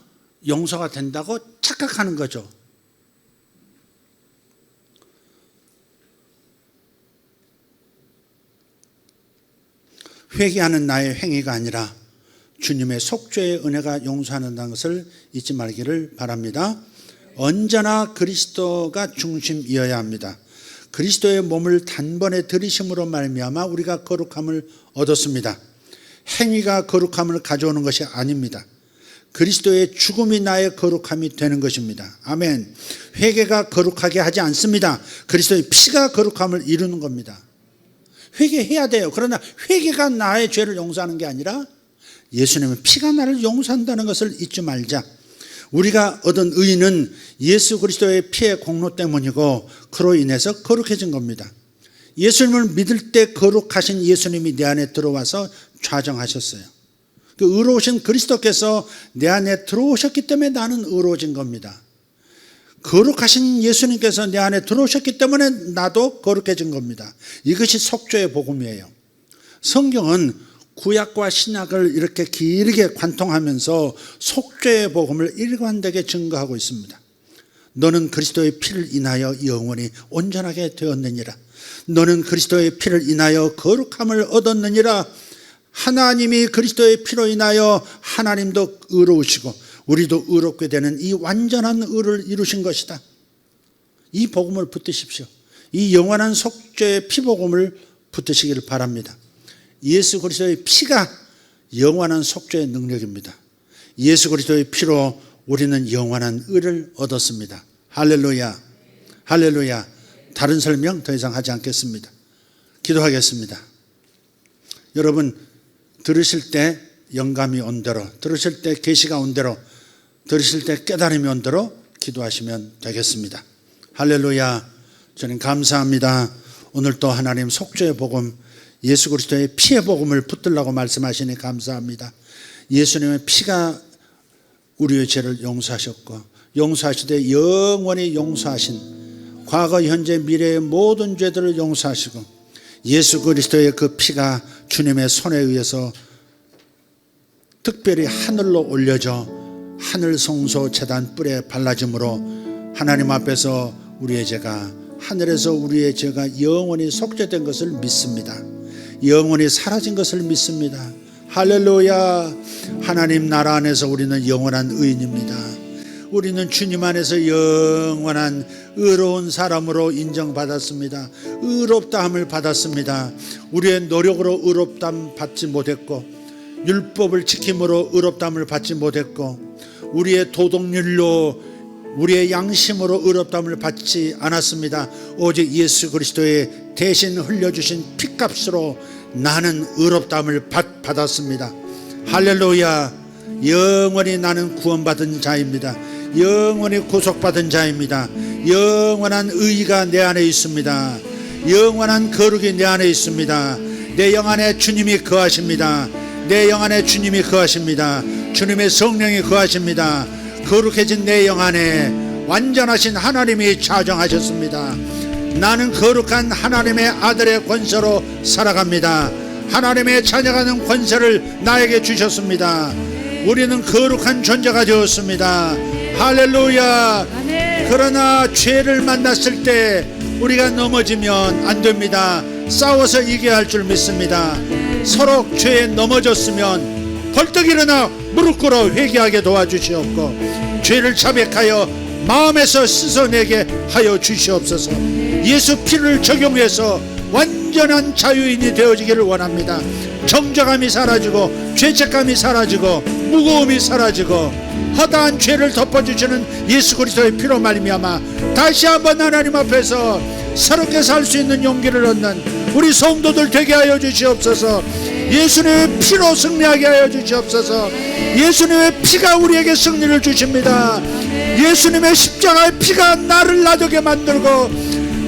Speaker 2: 용서가 된다고 착각하는 거죠. 회개하는 나의 행위가 아니라 주님의 속죄의 은혜가 용서한다는 것을 잊지 말기를 바랍니다. 언제나 그리스도가 중심이어야 합니다. 그리스도의 몸을 단번에 들이심으로 말미암아 우리가 거룩함을 얻었습니다. 행위가 거룩함을 가져오는 것이 아닙니다. 그리스도의 죽음이 나의 거룩함이 되는 것입니다. 아멘. 회개가 거룩하게 하지 않습니다. 그리스도의 피가 거룩함을 이루는 겁니다. 회개해야 돼요. 그러나 회개가 나의 죄를 용서하는 게 아니라 예수님의 피가 나를 용서한다는 것을 잊지 말자. 우리가 얻은 의는 예수 그리스도의 피의 공로 때문이고 그로 인해서 거룩해진 겁니다. 예수님을 믿을 때 거룩하신 예수님이 내 안에 들어와서 좌정하셨어요. 그 의로우신 그리스도께서 내 안에 들어오셨기 때문에 나는 의로워진 겁니다. 거룩하신 예수님께서 내 안에 들어오셨기 때문에 나도 거룩해진 겁니다. 이것이 속죄의 복음이에요. 성경은 구약과 신약을 이렇게 길게 관통하면서 속죄의 복음을 일관되게 증거하고 있습니다. 너는 그리스도의 피를 인하여 영원히 온전하게 되었느니라. 너는 그리스도의 피를 인하여 거룩함을 얻었느니라. 하나님이 그리스도의 피로 인하여 하나님도 의로우시고 우리도 의롭게 되는 이 완전한 의를 이루신 것이다. 이 복음을 붙드십시오. 이 영원한 속죄의 피복음을 붙드시기를 바랍니다. 예수 그리스도의 피가 영원한 속죄의 능력입니다. 예수 그리스도의 피로 우리는 영원한 의를 얻었습니다. 할렐루야, 할렐루야. 다른 설명 더 이상 하지 않겠습니다. 기도하겠습니다. 여러분 들으실 때 영감이 온 대로, 들으실 때 계시가 온 대로, 들으실 때 깨달음이 온 대로 기도하시면 되겠습니다. 할렐루야. 저는 감사합니다. 오늘 또 하나님 속죄의 복음, 예수 그리스도의 피의 복음을 붙들라고 말씀하시니 감사합니다. 예수님의 피가 우리의 죄를 용서하셨고 용서하시되 영원히 용서하신 과거 현재 미래의 모든 죄들을 용서하시고 예수 그리스도의 그 피가 주님의 손에 의해서 특별히 하늘로 올려져 하늘 성소 제단 뿔에 발라짐으로 하나님 앞에서 우리의 죄가, 하늘에서 우리의 죄가 영원히 속죄된 것을 믿습니다. 영원히 사라진 것을 믿습니다. 할렐루야. 하나님 나라 안에서 우리는 영원한 의인입니다. 우리는 주님 안에서 영원한 의로운 사람으로 인정받았습니다. 의롭다함을 받았습니다. 우리의 노력으로 의롭다함 받지 못했고 율법을 지킴으로 의롭다함을 받지 못했고 우리의 도덕률로 우리의 양심으로 의롭다함을 받지 않았습니다. 오직 예수 그리스도의 대신 흘려주신 피값으로 나는 의롭다함을 받았습니다. 할렐루야. 영원히 나는 구원받은 자입니다. 영원히 구속받은 자입니다. 영원한 의의가 내 안에 있습니다. 영원한 거룩이 내 안에 있습니다. 내 영 안에 주님이 거하십니다. 내 영 안에 주님이 거하십니다. 주님의 성령이 거하십니다. 거룩해진 내 영 안에 완전하신 하나님이 좌정하셨습니다. 나는 거룩한 하나님의 아들의 권세로 살아갑니다. 하나님의 자녀가 된 권세를 나에게 주셨습니다. 우리는 거룩한 존재가 되었습니다. 할렐루야. 그러나 죄를 만났을 때 우리가 넘어지면 안 됩니다. 싸워서 이겨야 할 줄 믿습니다. 서로 죄에 넘어졌으면 벌떡 일어나 무릎 꿇어 회개하게 도와주시옵고 죄를 자백하여 마음에서 씻어내게 하여 주시옵소서. 예수 피를 적용해서 완전한 자유인이 되어지기를 원합니다. 정죄감이 사라지고 죄책감이 사라지고 무거움이 사라지고 허다한 죄를 덮어주시는 예수 그리스도의 피로 말미암아 다시 한번 하나님 앞에서 새롭게 살 수 있는 용기를 얻는 우리 성도들 되게 하여 주시옵소서. 예수님의 피로 승리하게 하여 주시옵소서. 예수님의 피가 우리에게 승리를 주십니다. 예수님의 십자가의 피가 나를 나되게 만들고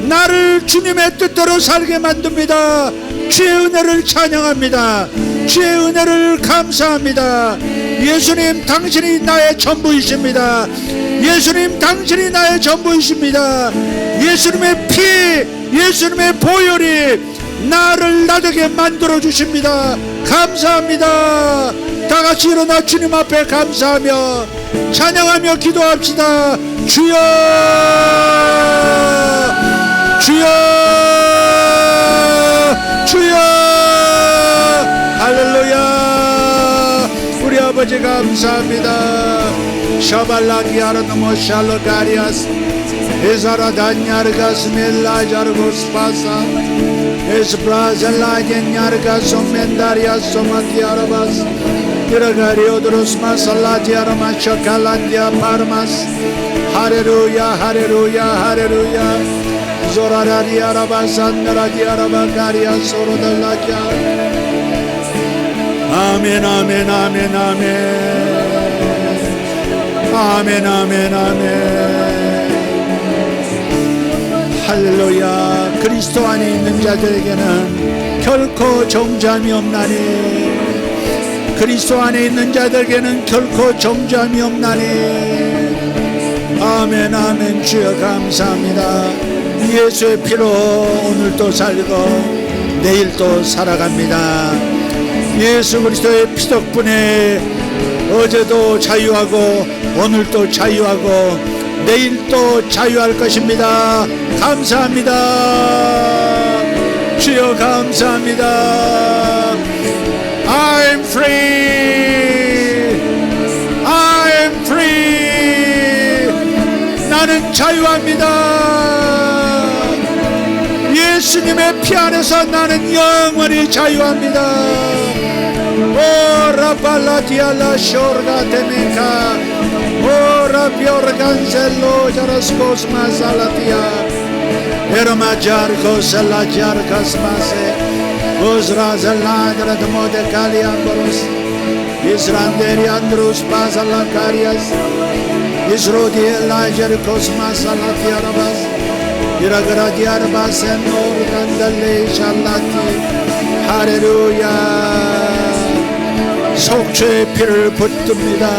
Speaker 2: 나를 주님의 뜻대로 살게 만듭니다. 주의 은혜를 찬양합니다. 주의 은혜를 감사합니다. 예수님, 당신이 나의 전부이십니다. 예수님, 당신이 나의 전부이십니다. 예수님의 피, 예수님의 보혈이 나를 나되게 만들어 주십니다. 감사합니다. 다 같이 일어나 주님 앞에 감사하며 찬양하며 기도합시다. 주여, 주여, 주여. 할렐루야. 우리 아버지 감사합니다. 샤발라기아르노모 샬로가리아스 에사라다냐르가 스멜라자르고스파사 에스프라젤라겐냐르가 소멘다리아 소마티아라바스 이라가리오드로스마 살라티아라마 샤칼란디아 파르마스 할렐루야 할렐루야 할렐루야 조라라리아라바산나라디아라바가리아 소로달라자 아멘 아멘 아멘 아멘 아멘 아멘 아멘 할렐루야. 그리스도 안에 있는 자들에게는 결코 정죄함이 없나니 그리스도 안에 있는 자들에게는 결코 정죄함이 없나니 아멘 아멘. 주여 감사합니다. 예수의 피로 오늘도 살고 내일도 살아갑니다. 예수 그리스도의 피 덕분에 어제도 자유하고 오늘도 자유하고 내일도 자유할 것입니다. 감사합니다. 주여 감사합니다. I'm free. I'm free. 나는 자유합니다. 예수님의 피 안에서 나는 영원히 자유합니다. 오 라발라디알라 쇼르가 데메카 ora piorganzello jaraskos masalatia ermajarkos la jarkas mase osrazeladra de mode kaliambros isranderi andrus pasalakarias isrodi la jarkos masalatia rabas iragradiar basen organdalle shalati 할렐루야. 속죄의 피를 붓습니다.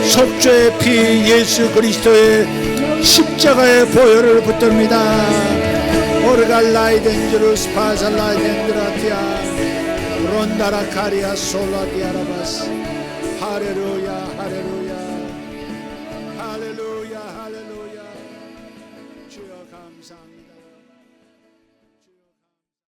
Speaker 2: 속죄의 피 예수 그리스도의 십자가의 보혈을 붙듭니다. 오르갈라이덴주루스 파살라이덴드라티아 론다라카리아 솔라디아라바스 할렐루야 할렐루야 할렐루야 할렐루야. 주여 감사합니다.